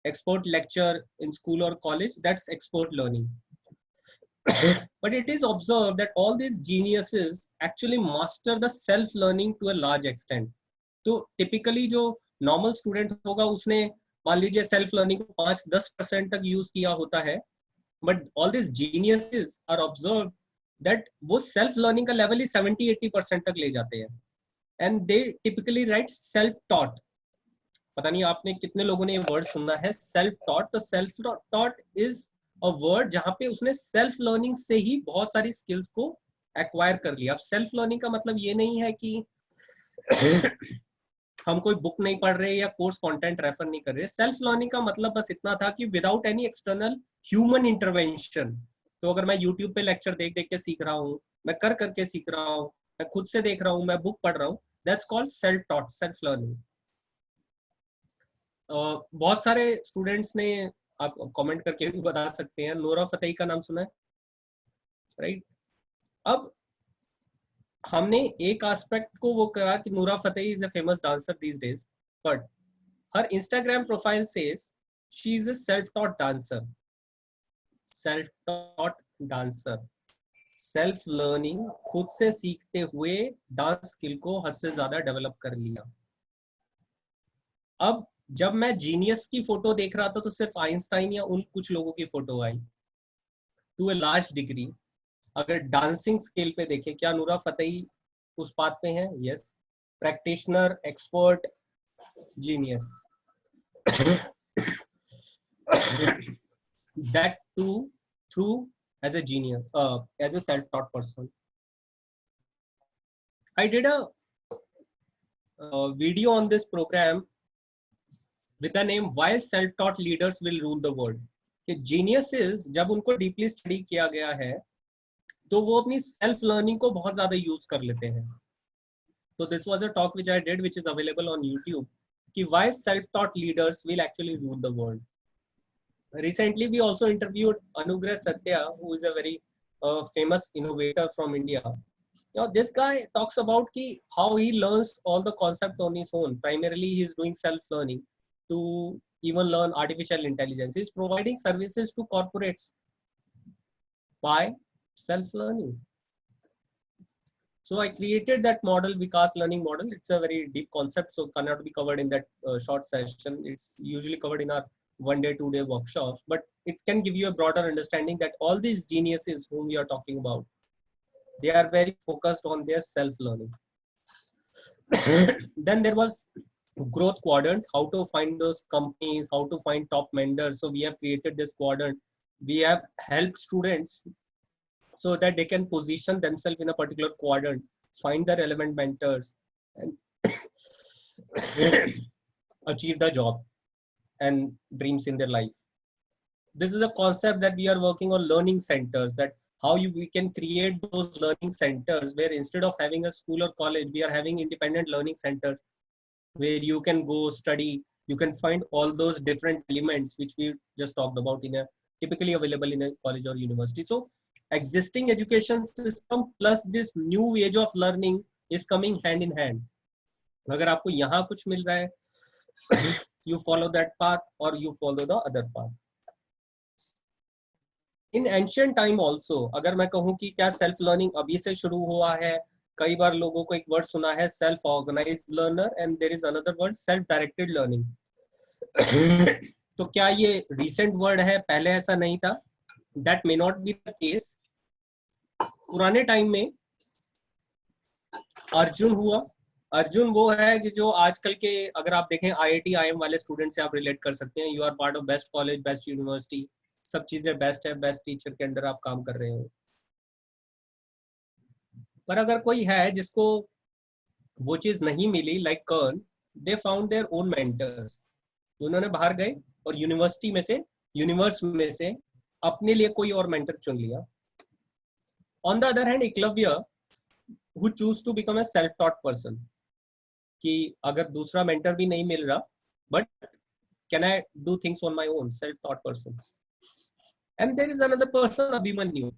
expert lecture in school or college, that's expert learning. But it is observed that all these geniuses actually master the self-learning to a large extent. So typically जो normal student होगा उसने मान लीजिए self-learning को 5-10% तक use किया होता है. But all these geniuses are observed that वो self-learning का level ही 70-80% तक ले जाते हैं. And they typically write self-taught. पता नहीं आपने कितने लोगों ने ये वर्ड सुना है self-taught. तो self-taught is a word जहाँ पे उसने self-learning से ही बहुत सारी skills को acquire कर लिया. अब self-learning का मतलब ये नहीं है कि हम कोई बुक नहीं पढ़ रहे या कोर्स कंटेंट रेफर नहीं कर रहे. self-learning का मतलब बस इतना था कि without any external human intervention. तो अगर मैं YouTube पे लेक्चर देख के सीख रहा हूँ, मैं कर करके सीख रहा हूँ, मैं खुद से देख रहा हूँ, मैं बुक पढ़ रहा हूँ, that's called self-taught, self-learning. बहुत सारे स्टूडेंट्स ने आप कमेंट करके भी बता सकते हैं, नूरा फतेही का नाम सुना है, राइट? अब हमने एक एस्पेक्ट को वो करा कि नूरा Fatehi is a famous dancer these days, but her Instagram profile says she is a self taught dancer. Self taught dancer, self learning, खुद से सीखते हुए डांस स्किल को हद से ज्यादा डेवलप कर लिया. अब जब मैं जीनियस की फोटो देख रहा था तो सिर्फ आइंस्टाइन या उन कुछ लोगों की फोटो आई टू ए लार्ज डिग्री. अगर डांसिंग स्किल पे देखें, क्या नूरा फतेही उस बात पे हैं? Yes. Practitioner, expert, genius. That too through as a genius, as a self-taught person. I did a video on this program with the name "Why Self-Taught Leaders Will Rule the World." कि geniuses जब उनको deeply study किया गया है तो वो अपनी self learning को बहुत ज़्यादा use कर लेते हैं. So this was a talk which I did, which is available on YouTube, कि why self-taught leaders will actually rule the world. Recently, we also interviewed Anugrah Satya, who is a very famous innovator from India. Now, this guy talks about how he learns all the concept on his own. Primarily, he is doing self-learning to even learn artificial intelligence. He is providing services to corporates by self-learning. So I created that model, Vikas learning model. It's a very deep concept, so cannot be covered in that short session. It's usually covered in our 1-day, 2-day workshops, but it can give you a broader understanding that all these geniuses whom we are talking about, they are very focused on their self-learning. Then there was growth quadrant, how to find those companies, how to find top mentors. So we have created this quadrant. We have helped students so that they can position themselves in a particular quadrant, find the relevant mentors, and achieve the job and dreams in their life. This is a concept that we are working on, learning centers, that how we can create those learning centers where instead of having a school or college, we are having independent learning centers where you can go study, you can find all those different elements which we just talked about in a typically available in a college or university. So existing education system plus this new age of learning is coming hand in hand. अगर आपको यहाँ कुछ मिल रहा है, you follow that path or you follow the other path. In ancient time also, अगर मैं कहूँ कि क्या self learning अभी से शुरू हुआ है, कई बार लोगों को एक वर्ड सुना है self organized learner and there is another word self directed learning. तो क्या ये recent word है, पहले ऐसा नहीं था? That may not be the case. पुराने टाइम में अर्जुन हुआ, अर्जुन वो है कि जो आजकल के, अगर आप देखें IIT IIM वाले स्टूडेंट से आप रिलेट कर सकते हैं. You are part of best college, best university, सब चीजें बेस्ट है, बेस्ट टीचर के अंडर आप काम कर रहे हो. पर अगर कोई है जिसको वो चीज नहीं मिली, like Karna, they found their own mentors. उन्होंने बाहर गए और यूनिवर्सिटी में से, यूनिवर्स में से अपने लिए कोई और मेंटर चुन लिया. On the other hand Eklavya who choose to become a self taught person, कि अगर दूसरा मेंटर भी नहीं मिल रहा, but can I do things on my own, self taught person. And there is another person, Abhimanyu.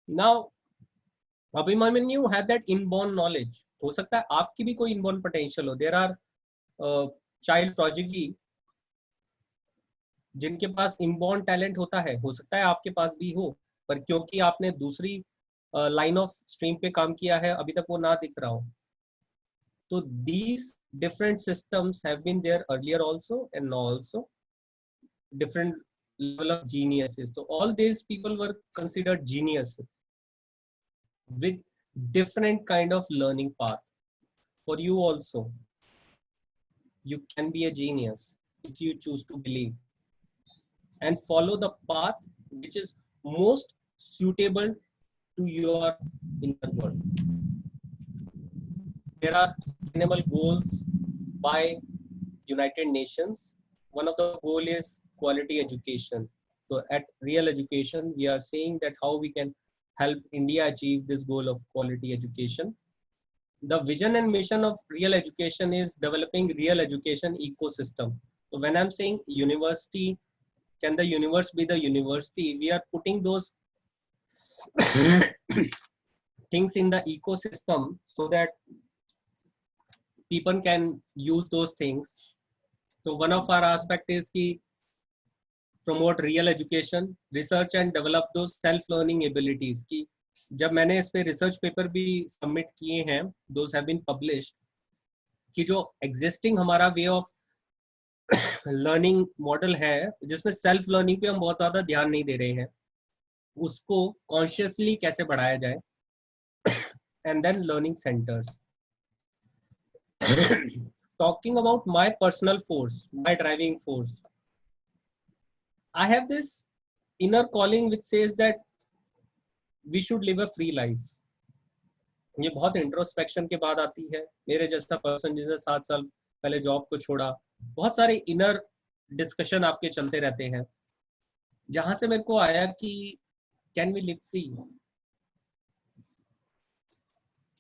Now Abhimanyu had that inborn knowledge. हो सकता है आपकी भी कोई inborn potential हो. There are child prodigy जिनके पास inborn talent होता है. हो सकता है आपके पास भी हो, पर क्योंकि आपने दूसरी लाइन ऑफ स्ट्रीम पे काम किया है, अभी तक वो ना दिख रहा हो. तो these different systems have been there earlier also and now also. Different level of geniuses. So all these people were considered geniuses with different kind of learning path. For you also, you can be a genius if you choose to believe and follow the path which is most suitable to your inner world. There are sustainable goals by United Nations. One of the goal is quality education. So at Real Education, we are saying that how we can help India achieve this goal of quality education. The vision and mission of Real Education is developing real education ecosystem. So when I'm saying university, can the universe be the university? We are putting those things in the ecosystem so that people can use those things. So one of our aspect is ki promote real education, research and develop those self-learning abilities. कि जब मैंने इस पे research paper भी submit किए हैं, those have been published, कि जो existing हमारा way of learning model है, जिसमें self learning पे हम बहुत ज़्यादा ध्यान नहीं दे रहे हैं, उसको consciously कैसे बढ़ाया जाए, and then learning centers. Talking about my personal force, my driving force, I have this inner calling which says that we should live a free life. ये बहुत इंट्रोस्पेक्शन के बाद आती है. मेरे जैसा पर्सन जिसने 7 साल पहले जॉब को छोड़ा, बहुत सारे इनर डिस्कशन आपके चलते रहते हैं, जहां से मेरे को आया कि कैन वी लिव फ्री.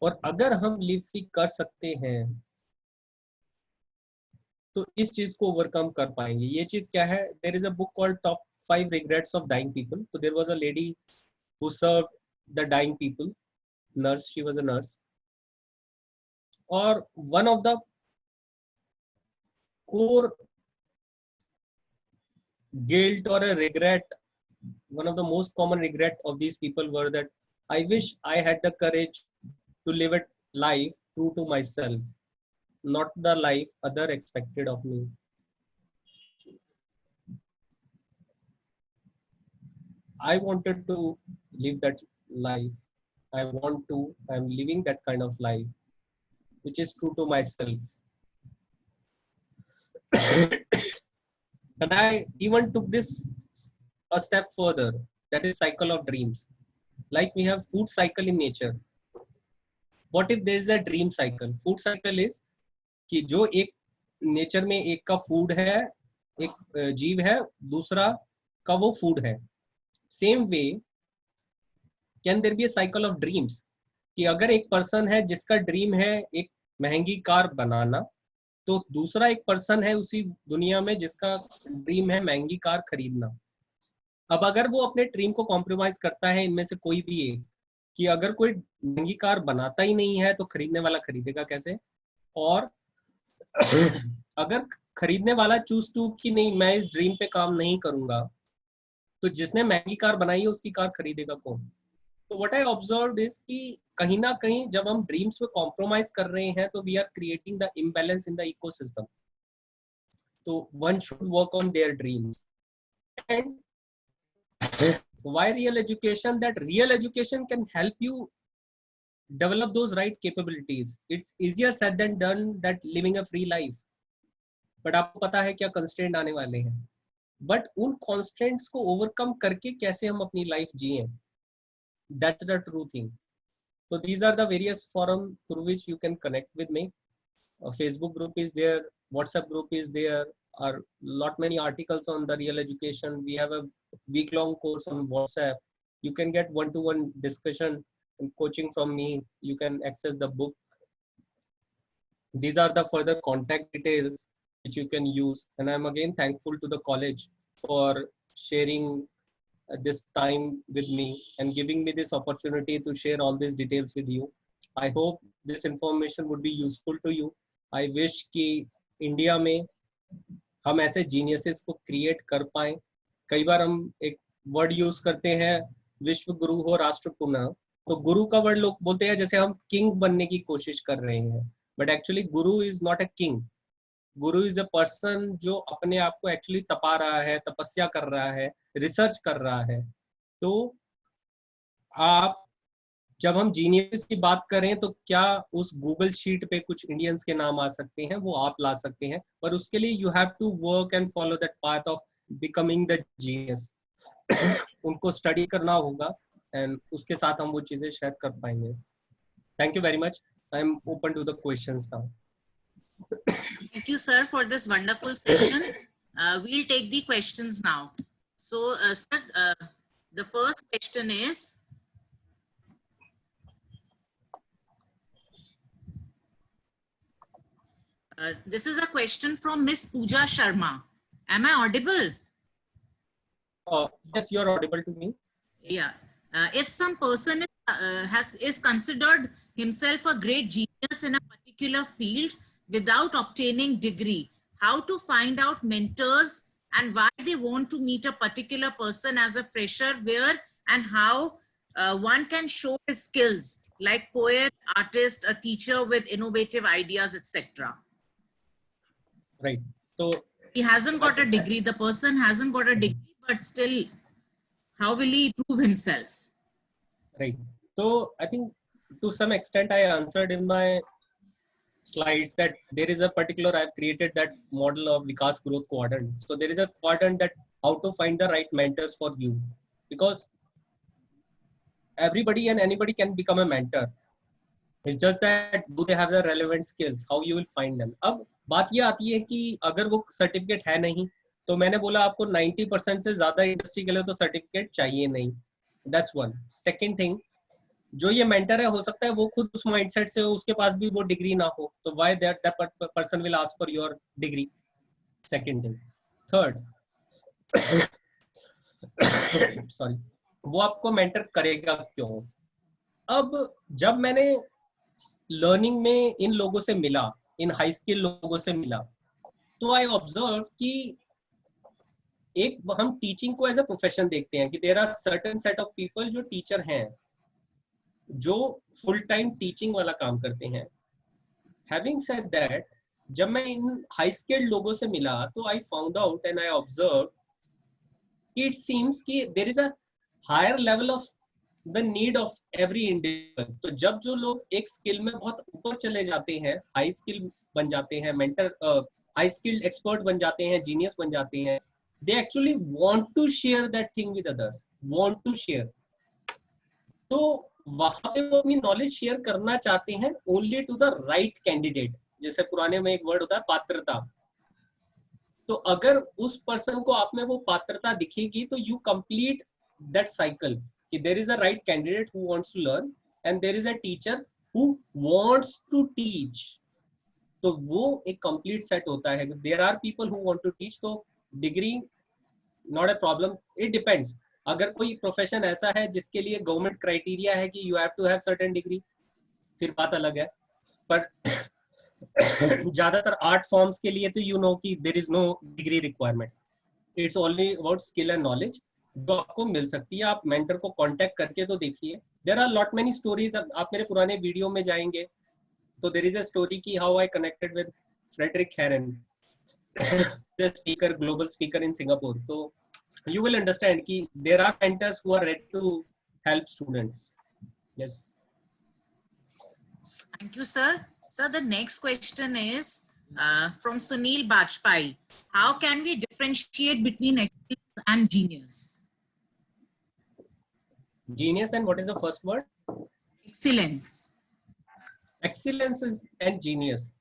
और अगर हम लिव फ्री कर सकते हैं तो इस चीज को ओवरकम कर पाएंगे. ये चीज क्या है? There is a book called top 5 regrets of dying people. तो there was a lady who served the dying people, nurse, she was a nurse, or one of the core guilt or a regret, one of the most common regret of these people were that I wish I had the courage to live a life true to myself, not the life other expected of me. I wanted to live that life. I'm living that kind of life which is true to myself. And I even took this a step further, that is cycle of dreams. Like we have food cycle in nature. What if there is a dream cycle? Food cycle is कि जो एक nature में एक का food है, एक जीव है, दूसरा का वो फूड है. Same way can there be a cycle of dreams, कि अगर एक पर्सन है जिसका ड्रीम है एक महंगी कार बनाना, तो दूसरा एक पर्सन है उसी दुनिया में जिसका ड्रीम है महंगी कार खरीदना. अब अगर वो अपने ड्रीम को कॉम्प्रोमाइज करता है इनमें से कोई भी एक, कि अगर कोई महंगी कार बनाता ही नहीं है तो खरीदने वाला खरीदेगा कैसे? और अगर खरीदने वाला चूज टू कि नहीं मैं इस ड्रीम पे काम नहीं करूंगा, तो जिसने महंगी कार बनाई है उसकी कार खरीदेगा कौन? तो व्हाट आई ऑब्जर्व्ड इज कि कहीं ना कहीं जब हम ड्रीम्स पे कॉम्प्रोमाइज कर रहे हैं तो we are creating the imbalance in the ecosystem. तो one should work on their dreams. And why real education? That real education can help you develop those right capabilities. It's easier said than done that living a free life. But आपको पता है क्या constraint आने वाले हैं. But उन constraints को overcome करके कैसे हम अपनी life जिएं. That's the true thing. So these are the various forums through which you can connect with me. A Facebook group is there, WhatsApp group is there, are lot many articles on the real education. We have a week-long course on WhatsApp. You can get one-to-one discussion and coaching from me. You can access the book. These are the further contact details which you can use. And I'm again thankful to the college for sharing this time with me and giving me this opportunity to share all these details with you. I hope this information would be useful to you. I wish कि India में हम ऐसे geniuses को create कर पाए. कई बार हम एक वर्ड यूज करते हैं विश्व गुरु हो राष्ट्र पुनः, तो गुरु का वर्ड लोग बोलते हैं जैसे हम किंग बनने की कोशिश कर रहे हैं, but actually Guru is not a king. Guru is a person जो अपने आप को एक्चुअली तपा रहा है, तपस्या कर रहा है, रिसर्च कर रहा है. तो आप जब हम जीनियस की बात करें तो क्या उस गूगल शीट पे कुछ इंडियंस के नाम आ सकते हैं, वो आप ला सकते हैं, पर उसके लिए you have to work and follow that path of becoming the genius. उनको स्टडी करना होगा एंड उसके साथ हम वो चीजें शेयर कर पाएंगे. Thank you very much. I am open to the questions now. Thank you, sir, for this wonderful session. We'll take the questions now. So, sir, the first question is, this is a question from Miss Pooja Sharma. Am I audible? Yes, you are audible to me. Yeah. If some person is considered himself a great genius in a particular field without obtaining degree, how to find out mentors and why they want to meet a particular person as a fresher, where and how one can show his skills like poet, artist, a teacher with innovative ideas, etc. Right. So he hasn't got a degree. The person hasn't got a degree, but still, how will he prove himself? Right. So I think to some extent I answered in my slides that there is a particular, I've created that model of Vikas growth quadrant. So there is a quadrant that how to find the right mentors for you, because everybody and anybody can become a mentor. It's just that do they have the relevant skills, how you will find them. अब बात ये आती है कि अगर वो certificate है नहीं, तो मैंने बोला आपको 90% से ज्यादा इंडस्ट्री के लिए तो सर्टिफिकेट चाहिए नहीं. That's one. Second thing, जो ये मेंटर है हो सकता है वो खुद उस माइंडसेट से हो, उसके पास भी वो डिग्री ना हो, तो why that person will ask for your degree. Second thing. Third, sorry, वो आपको मेंटर करेगा क्यों. अब जब मैंने लर्निंग में इन लोगों से मिला, इन हाई स्किल लोगों से मिला, तो आई ऑब्जर्व कि एक हम टीचिंग को एज अ प्रोफेशन देखते हैं कि there are certain set of people जो टीचर हैं, जो फुल टाइम टीचिंग वाला काम करते हैं. हैविंग सेड दैट, जब मैं इन हाई स्किल्ड लोगों से मिला तो I found out and I observe कि इट सीम्स कि there is a higher level of the need of every individual. तो जब जो लोग एक स्किल में बहुत ऊपर चले जाते हैं, हाई स्किल बन जाते हैं, मेंटर हाई स्किल्ड एक्सपर्ट बन जाते हैं, जीनियस बन जाते हैं, they actually want to share that thing with others, want to share. तो वहां पे वो अपनी नॉलेज शेयर करना चाहते हैं only to the right candidate. जैसे पुराने में एक वर्ड होता है पात्रता. तो अगर उस पर्सन को आप में वो पात्रता दिखेगी तो you complete that cycle कि there is a right candidate who wants to learn and there is a teacher who wants to teach. तो वो एक complete set होता है. There are people who want to teach, तो degree not a problem. It depends. अगर कोई profession ऐसा है जिसके लिए गवर्नमेंट क्राइटेरिया है कि you have to have certain degree, फिर बात अलग है. पर ज्यादातर आर्ट फॉर्म्स के लिए तो यू नो कि there is no degree requirement. It's only about skill and knowledge जो आपको मिल सकती है. आप मेंटर को कांटेक्ट करके तो देखिए. There are lot many stories. आप मेरे पुराने वीडियो में जाएंगे तो देयर इज अ स्टोरी की how I connected with Fredrik Haren, the speaker, global speaker in Singapore. So you will understand कि there are mentors who are ready to help students. Yes. Thank you, sir. Sir, the next question is from Sunil Bajpai. How can we differentiate between excellence and genius? Genius, and what is the first word? Excellence. Excellence and genius.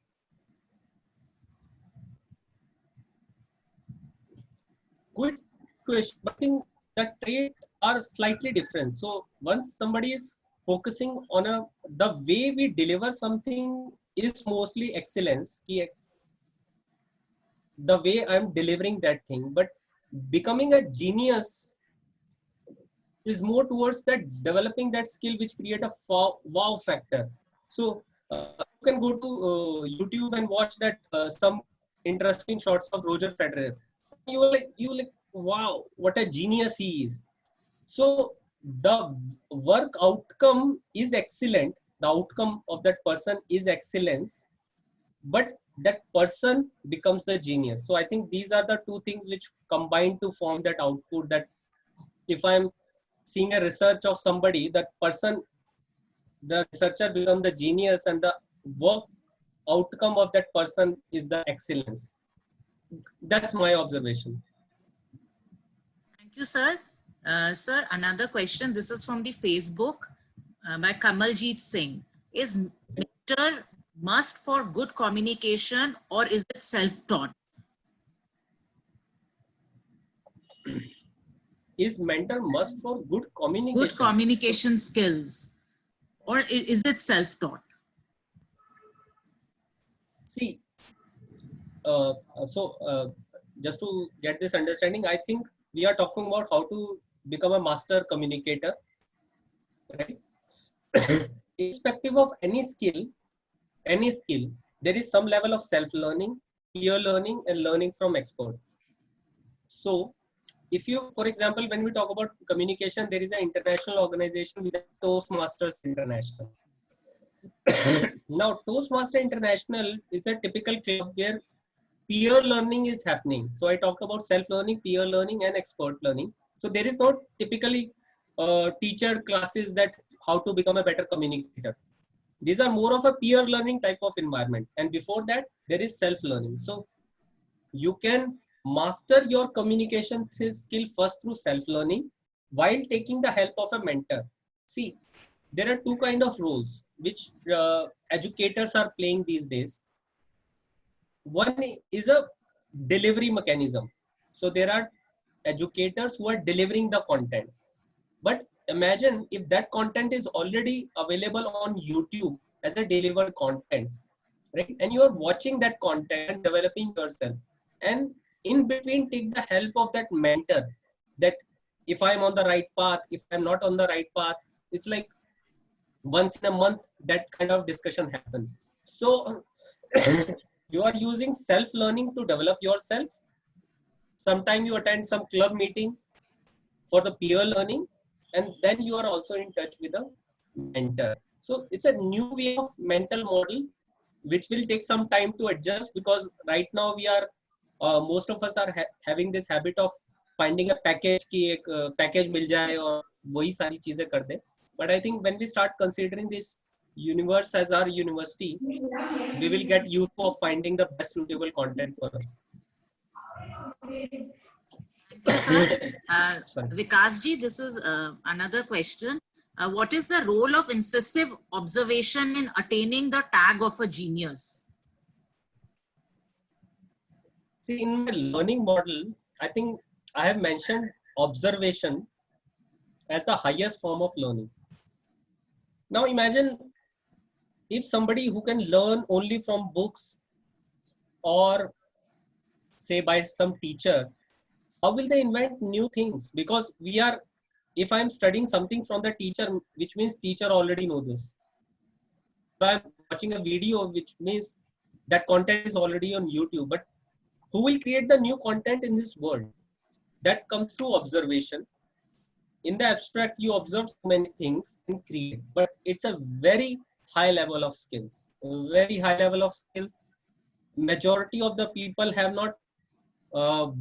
Good question. I think the traits are slightly different. So once somebody is focusing on the way we deliver something is mostly excellence. The way I'm delivering that thing, but becoming a genius is more towards that developing that skill which create a wow factor. So you can go to YouTube and watch that some interesting shots of Roger Federer. You like, wow, what a genius he is. So the work outcome is excellent. The outcome of that person is excellence, but that person becomes the genius. So I think these are the two things which combine to form that output. That if I'm seeing a research of somebody, that person, the researcher become the genius, and the work outcome of that person is the excellence. That's my observation. Thank you, sir. Sir, another question. This is from the Facebook by Kamaljeet Singh. Is mentor must for good communication, or is it self-taught? Is mentor must for good communication? Good communication skills, or is it self-taught? See, just to get this understanding, I think we are talking about how to become a master communicator, right? Irrespective of any skill, there is some level of self-learning, peer learning, and learning from expert. So if you, for example, when we talk about communication, there is an international organization with Toastmasters International. Now, Toastmaster International is a typical club where peer learning is happening. So I talked about self-learning, peer learning, and expert learning. So there is not typically teacher classes that how to become a better communicator. These are more of a peer learning type of environment. And before that, there is self-learning. So you can master your communication skill first through self-learning while taking the help of a mentor. See, there are two kinds of roles which educators are playing these days. One is a delivery mechanism. So there are educators who are delivering the content. But imagine if that content is already available on YouTube as a delivered content, right? And you are watching that content and developing yourself. And in between, take the help of that mentor, that if I'm on the right path, if I'm not on the right path, it's like once in a month, that kind of discussion happen. So you are using self-learning to develop yourself. Sometimes you attend some club meeting for the peer learning, and then you are also in touch with a mentor. So it's a new way of mental model, which will take some time to adjust, because right now we are, most of us are having this habit of finding a package ki ek package mil jaye aur wahi sari cheezein kar de. But I think when we start considering this universe as our university, we will get used to finding the best suitable content for us. Vikas ji, this is another question. What is the role of incisive observation in attaining the tag of a genius? See, in my learning model, I think I have mentioned observation as the highest form of learning. Now imagine if somebody who can learn only from books or say by some teacher, how will they invent new things? Because we are, if I'm studying something from the teacher, which means teacher already know this. If I'm watching a video, which means that content is already on YouTube, but who will create the new content in this world? That comes through observation. In the abstract, you observe so many things and create, but it's a very high level of skills, very high level of skills. Majority of the people have not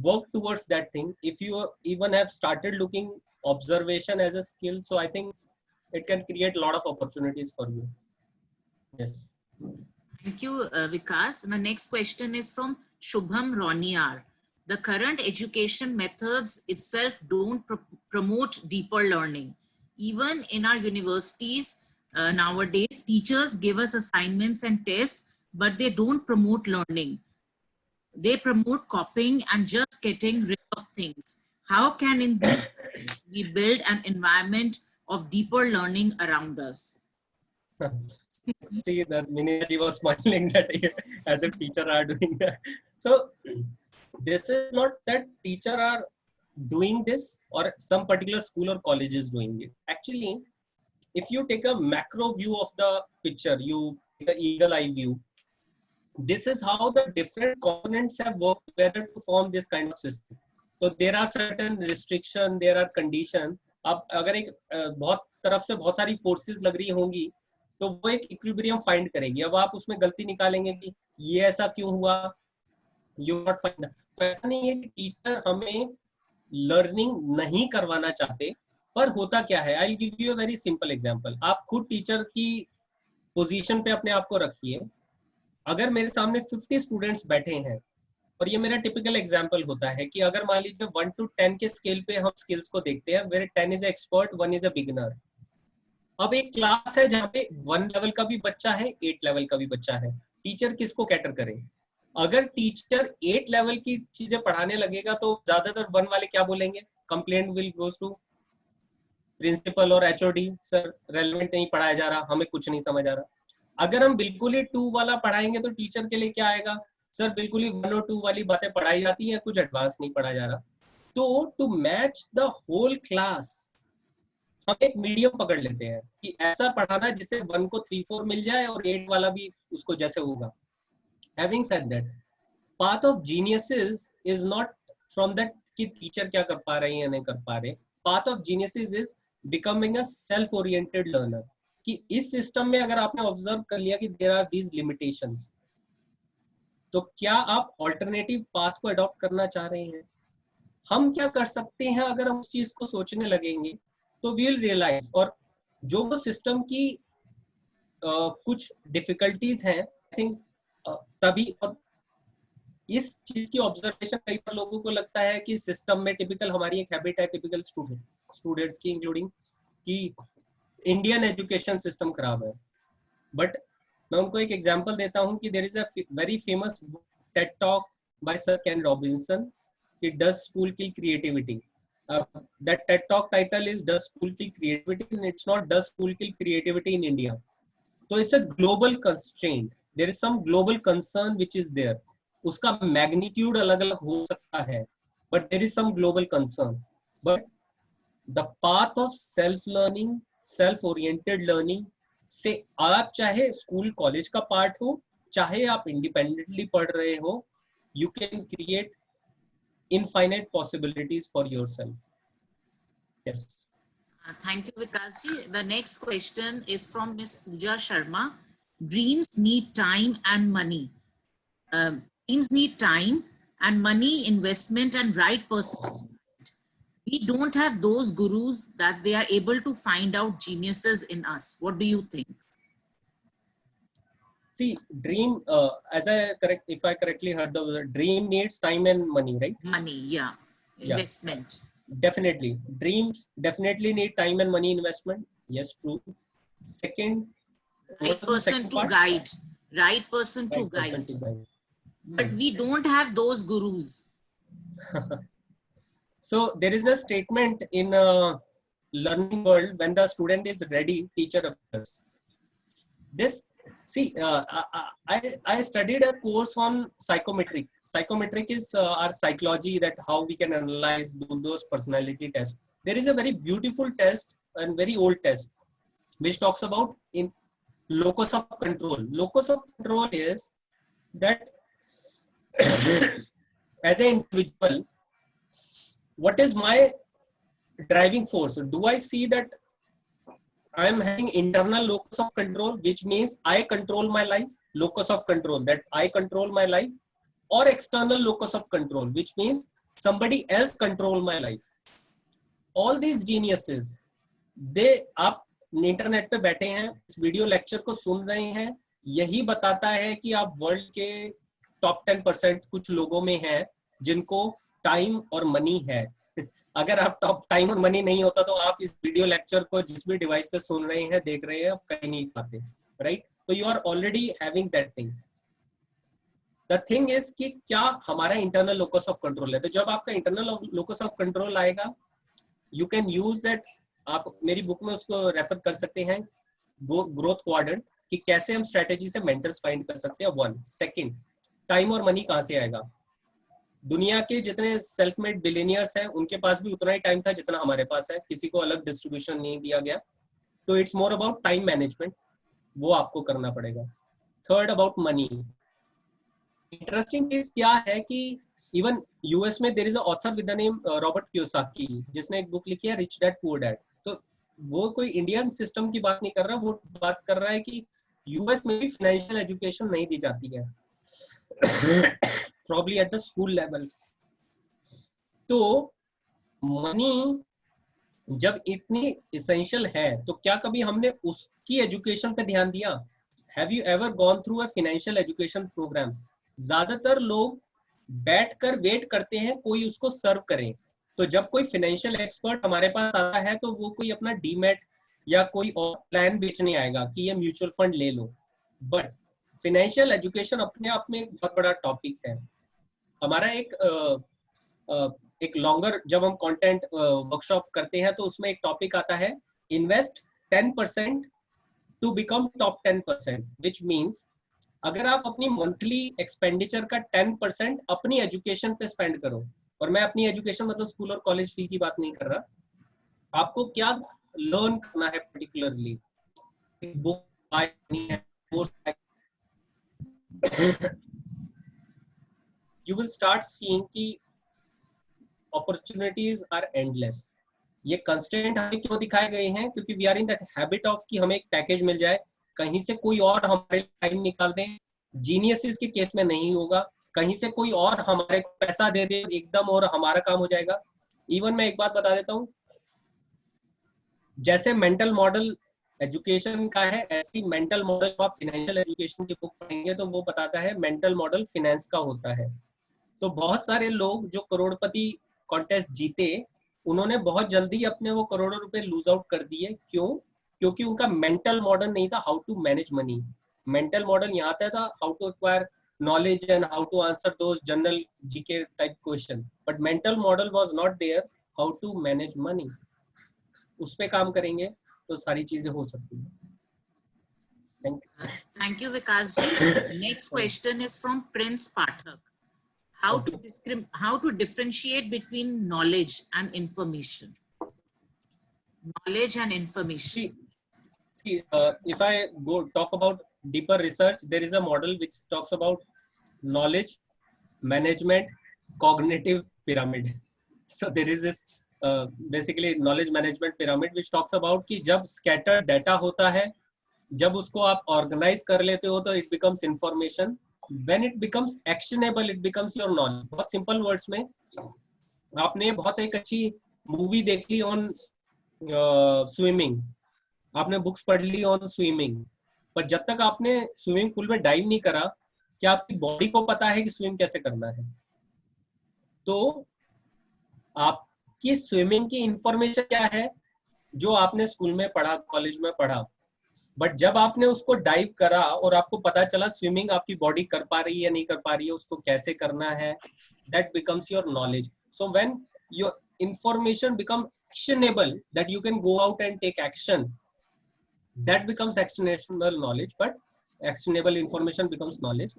worked towards that thing. If you even have started looking observation as a skill, so I think it can create a lot of opportunities for you. Yes. Thank you, Vikas. And the next question is from Shubham Roniar. The current education methods itself don't promote deeper learning. Even in our universities nowadays, teachers give us assignments and tests, but they don't promote learning. They promote copying and just getting rid of things. How can in these times we build an environment of deeper learning around us? See, that Miniraji was smiling that as if teacher are doing that. So this is not that teacher are doing this or some particular school or college is doing it. Actually, if you take a macro view of the picture, you take an eagle eye view, this is how the different components have worked together to form this kind of system. So there are certain restriction, there are condition. अब अगर एक बहुत तरफ से बहुत सारी forces लग रही होंगी तो वो एक इक्विलिब्रियम फाइंड करेगी. अब आप उसमें गलती निकालेंगे कि ये ऐसा क्यों हुआ, यू नॉट फाइंड. तो ऐसा नहीं है कि टीचर हमें लर्निंग नहीं करवाना चाहते, पर होता क्या है, I will give you a very simple example. आप खुद टीचर की पोजीशन पे अपने आप को रखिए. अगर मेरे सामने 50 स्टूडेंट्स बैठे हैं और ये मेरा टिपिकल एग्जांपल होता है कि अगर मान लीजिए 1 to 10 के स्केल पे हम स्किल्स को देखते हैं, where 10 is expert, 1 is a beginner. अब एक क्लास है जहाँ पे 1 लेवल का भी बच्चा है, 8 लेवल का भी बच्चा है. टीचर किसको कैटर करे? अगर टीचर 8 लेवल की चीजें पढ़ाने लगेगा तो ज्यादातर 1 वाले क्या बोलेंगे? Complaint will goes to principal और एचओडी, सर रेलेवेंट नहीं पढ़ाया जा रहा, हमें कुछ नहीं समझ आ रहा. अगर हम बिल्कुल ही 2 वाला पढ़ाएंगे तो टीचर के लिए क्या आएगा? सर बिल्कुल ही 1 और 2 वाली बातें पढ़ाई जाती हैं, कुछ एडवांस नहीं पढ़ा जा रहा. तो to match the whole class हम एक मीडियम पकड़ लेते हैं कि ऐसा पढ़ाना जिससे 1 को 3-4 मिल जाए और 8 वाला भी उसको जैसे होगा. Having said that, path of geniuses is not from that कि टीचर क्या कर पा रहे हैं या नहीं कर पा रहे. Path of geniuses is becoming a self-oriented learner. कि इस सिस्टम में अगर आपने ऑब्जर्व कर लिया कि there are these limitations, तो क्या आप ऑल्टरनेटिव पाथ को अडॉप्ट करना चाह रहे हैं? हम क्या कर सकते हैं अगर हम उस चीज को सोचने लगेंगे तो वी विल रियलाइज. और जो वो सिस्टम की कुछ डिफिकल्टीज हैं, आई थिंक तभी. और इस चीज की ऑब्जर्वेशन कई बार लोगों को लगता है कि सिस्टम में टिपिकल हमारी एक हैबिट है टिपिकल स्टूडेंट्स की इंक्लूडिंग कि इंडियन एजुकेशन सिस्टम खराब है. बट मैं उनको एक एग्जांपल देता हूं कि there is a very famous TED talk by sir Ken Robinson कि does school kill creativity. That TED Talk title is Does School Kill Creativity? And it's not Does School Kill Creativity in India? So it's a global constraint. There is some global concern which is there. उसका magnitude अलग-अलग हो सकता है, but there is some global concern. But the path of self-learning, self-oriented learning से आप चाहे school college का part हो, चाहे आप इंडिपेंडेंटली पढ़ रहे हो, you can create infinite possibilities for yourself. Yes. Thank you, Vikasji. The next question is from Ms. Pooja Sharma. Dreams need time and money. Dreams need time and money, investment, and right person. We don't have those gurus that they are able to find out geniuses in us. What do you think? See, dream, if I correctly heard the word, dream needs time and money, right? Money, yeah. Investment. Yeah. Definitely. Dreams definitely need time and money investment. Yes, true. Second, right person to guide. Right person to guide. But we don't have those gurus. So there is a statement in a learning world, when the student is ready, teacher appears. This, see, I studied a course on psychometric. Psychometric is our psychology, that how we can analyze, do those personality tests. There is a very beautiful test and very old test which talks about in locus of control. Locus of control is that as an individual, what is my driving force? Do I see that I am having internal locus of control, which means I control my life, locus of control, that I control my life, or external locus of control, which means somebody else control my life. All these geniuses, they up internet पे बैठे हैं, इस video lecture को सुन रहे हैं, यही बताता है कि आप वर्ल्ड के टॉप 10% कुछ लोगों में हैं जिनको टाइम और मनी है। अगर आप टॉप टाइम और मनी नहीं होता तो आप इस वीडियो लेक्चर को जिस भी डिवाइस पे सुन रहे हैं, देख रहे हैं, आप कहीं नहीं पाते, राइट? तो you are already having that thing. The thing is कि क्या हमारा इंटरनल लोकस ऑफ कंट्रोल है। तो जब आपका इंटरनल लोकस ऑफ कंट्रोल आएगा, यू कैन यूज दैट। आप मेरी बुक में उसको रेफर कर सकते हैं, ग्रोथ क्वाड्रेंट, कि कैसे हम स्ट्रेटेजी से मेंटर्स फाइंड कर सकते हैं। 1 सेकंड, टाइम और मनी कहाँ से आएगा? दुनिया के जितने सेल्फ मेड बिलियनियर्स हैं उनके पास भी उतना ही टाइम था जितना हमारे पास है, किसी को अलग डिस्ट्रीब्यूशन नहीं दिया गया। तो it's more about time management, वो आपको करना पड़ेगा। Third, about money. इंटरेस्टिंग चीज क्या है कि इवन यूएस में there is a author with the name Robert Kiyosaki, जिसने एक बुक लिखी है रिच डैड पुअर डैड। तो वो कोई इंडियन सिस्टम की बात नहीं कर रहा, वो बात कर रहा है कि यूएस में भी फाइनेंशियल एजुकेशन नहीं दी जाती है, probably at the school level। तो मनी जब इतनी इसेंशियल है तो क्या कभी हमने उसकी एजुकेशन पे ध्यान दिया? Have you ever gone through a financial education program? ज्यादातर लोग बैठकर वेट करते हैं कोई उसको सर्व करे। तो जब कोई फाइनेंशियल एक्सपर्ट हमारे पास आता है तो वो कोई अपना डीमैट या कोई और प्लान बेचने आएगा कि ये म्यूचुअल फंड ले लो। बट फाइनेंशियल एजुकेशन अपने आप में एक बहुत बड़ा टॉपिक है। हमारा एक लॉन्गर जब हम कंटेंट वर्कशॉप करते हैं तो उसमें एक टॉपिक आता है, invest 10% to become top 10%, which means अगर आप अपनी मंथली एक्सपेंडिचर का 10% अपनी एजुकेशन पे स्पेंड करो, और मैं अपनी एजुकेशन मतलब स्कूल और कॉलेज फी की बात नहीं कर रहा, आपको क्या लर्न करना है पर्टिकुलरली, बुक बाय है, course, you will start seeing कि opportunities are endless। ये कंस्टेंट हमें क्यों दिखाए गए हैं? क्योंकि we are in that habit of कि हमें एक पैकेज मिल जाए, कहीं से कोई और हमारे टाइम निकाल दें। जीनियसिस के केस में नहीं होगा, कहीं से कोई और हमारे को पैसा दे दे एकदम और हमारा काम हो जाएगा। इवन मैं एक बात बता देता हूँ, जैसे मेंटल मॉडल एजुकेशन का है, ऐसी मेंटल मॉडल आप फाइनेंशियल एजुकेशन की बुक पढ़ेंगे तो वो बताता है मेंटल मॉडल फाइनेंस का होता है। तो बहुत सारे लोग जो करोड़पति कॉन्टेस्ट जीते, उन्होंने बहुत जल्दी अपने वो करोड़ों रुपए लूज आउट कर दिए। क्यों? क्योंकि उनका मेंटल मॉडल नहीं था how to manage money. Mental model यहाँ आता था how to acquire knowledge and how to answer those general GK type question, but mental model was not there how to manage money। उस पे काम करेंगे तो सारी चीजें हो सकती हैं। Thank you, Vikas ji. Next question is from Prince Pathak. How to differentiate between knowledge and information? Knowledge and information. See, if I go talk about deeper research, there is a model which talks about knowledge, management, cognitive pyramid। So there is this basically knowledge management pyramid which talks about कि जब scattered data होता है, जब उसको आप organize कर लेते हो तो it becomes information। When it becomes actionable, it becomes your knowledge। बहुत simple words में, आपने बहुत एक अच्छी मूवी देख ली on swimming, आपने बुक्स पढ़ ली ऑन स्विमिंग, पर जब तक आपने स्विमिंग पूल में डाइव नहीं करा, क्या आपकी बॉडी को पता है कि स्विम कैसे करना है? तो आपकी स्विमिंग की इंफॉर्मेशन क्या है? जो आपने स्कूल में पढ़ा, कॉलेज में पढ़ा, बट जब आपने उसको डाइव करा और आपको पता चला स्विमिंग आपकी बॉडी कर पा रही है या नहीं कर पा रही है, उसको कैसे करना है, that becomes your knowledge. So when your information become actionable, that you can go out and take action, that becomes actionable knowledge, but actionable information becomes knowledge।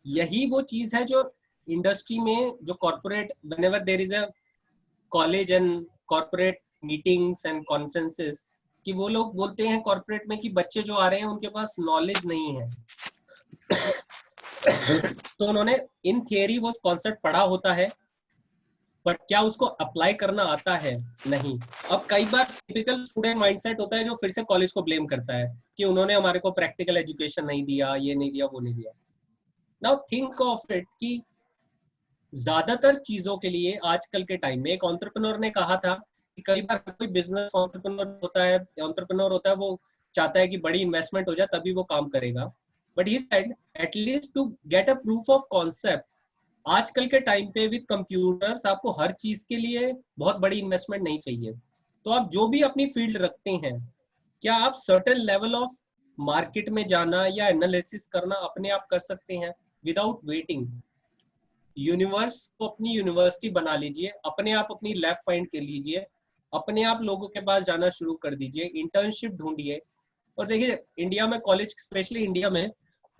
यही वो चीज है जो इंडस्ट्री में, जो corporate, whenever there is a college and corporate meetings and conferences, कि वो लोग बोलते हैं कॉर्पोरेट में कि बच्चे जो आ रहे हैं उनके पास नॉलेज नहीं है। तो उन्होंने इन थियरी वो कॉन्सेप्ट पढ़ा होता है, बट क्या उसको अप्लाई करना आता है? नहीं। अब कई बार टिपिकल स्टूडेंट माइंडसेट होता है जो फिर से कॉलेज को ब्लेम करता है कि उन्होंने हमारे को प्रैक्टिकल एजुकेशन नहीं दिया, ये नहीं दिया, वो नहीं दिया। नाउ थिंक ऑफ इट कि ज्यादातर चीजों के लिए आजकल के टाइम में, एक एंटरप्रेन्योर ने कहा था कई बार कोई बिजनेस एंटरप्रेन्योर होता है, वो चाहता है कि बड़ी इन्वेस्टमेंट हो जाए तभी वो काम करेगा, but he said at least to get a proof of concept. आजकल के टाइम पे विद कंप्यूटर्स आपको हर चीज के लिए बहुत बड़ी इन्वेस्टमेंट नहीं चाहिए। तो आप जो भी अपनी फील्ड रखते हैं, क्या आप सर्टेन लेवल ऑफ मार्केट में जाना या एनालिसिस करना अपने आप कर सकते हैं विदाउट वेटिंग। यूनिवर्स को अपनी यूनिवर्सिटी बना लीजिए, अपने आप अपनी लैब फाइंड कर लीजिए, अपने आप लोगों के पास जाना शुरू कर दीजिए, इंटर्नशिप ढूंढिए। और देखिए इंडिया में कॉलेज, स्पेशली इंडिया में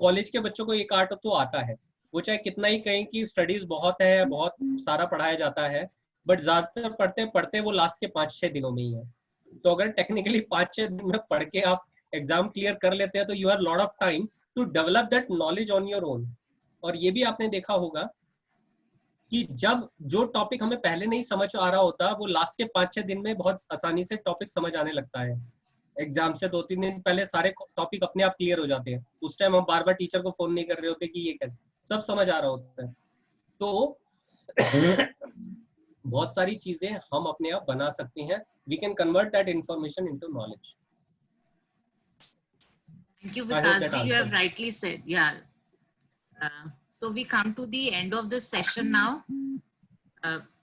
कॉलेज के बच्चों को एक आर्ट तो आता है, वो चाहे कितना ही कहें कि स्टडीज बहुत है, बहुत सारा पढ़ाया जाता है, बट ज्यादातर पढ़ते पढ़ते वो लास्ट के 5-6 दिनों में ही है। तो अगर टेक्निकली 5-6 दिन में पढ़ के आप एग्जाम क्लियर कर लेते हैं तो you have lot of time to develop that knowledge on your own. और ये भी आपने देखा होगा कि जब जो टॉपिक हमें पहले नहीं समझ आ रहा होता, वो लास्ट के 5-6 दिन में बहुत आसानी से टॉपिक समझ आने लगता है। एग्जाम से 2-3 दिन पहले सारे टॉपिक अपने आप क्लियर हो जाते हैं, उस टाइम हम बार बार टीचर को फोन नहीं कर रहे होते कि ये कैसे, सब समझ आ रहा होता है। तो बहुत सारी चीजें हम अपने आप बना सकते हैं। We can convert that information into knowledge. Thank you, I hope that Vikas ji. You have answers. rightly said. Yeah. So we come to the end of this session now.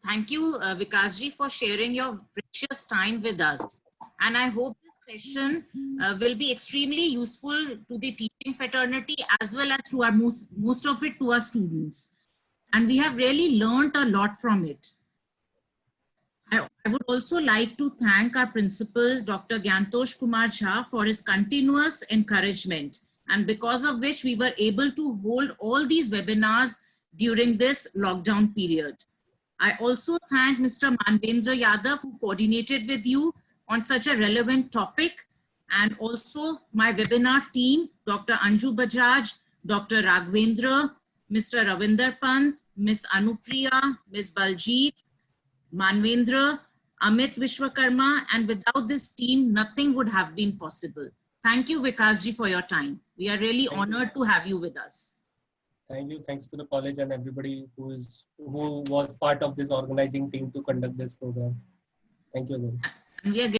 Thank you, Vikas ji, for sharing your precious time with us. And I hope this session will be extremely useful to the teaching fraternity as well as to our most of it to our students. And we have really learned a lot from it. I would also like to thank our principal, Dr. Gyantosh Kumar Jha, for his continuous encouragement, and because of which we were able to hold all these webinars during this lockdown period. I also thank Mr. Manvendra Yadav, who coordinated with you on such a relevant topic, and also my webinar team, Dr. Anju Bajaj, Dr. Raghvendra, Mr. Ravinder Pant, Ms. Anupriya, Ms. Baljit, Manvendra, Amit Vishwakarma, and without this team, nothing would have been possible. Thank you, Vikas ji, for your time. We are really honored to have you with us. Thank you. Thanks to the college and everybody who was part of this organizing team to conduct this program. Thank you again. And we are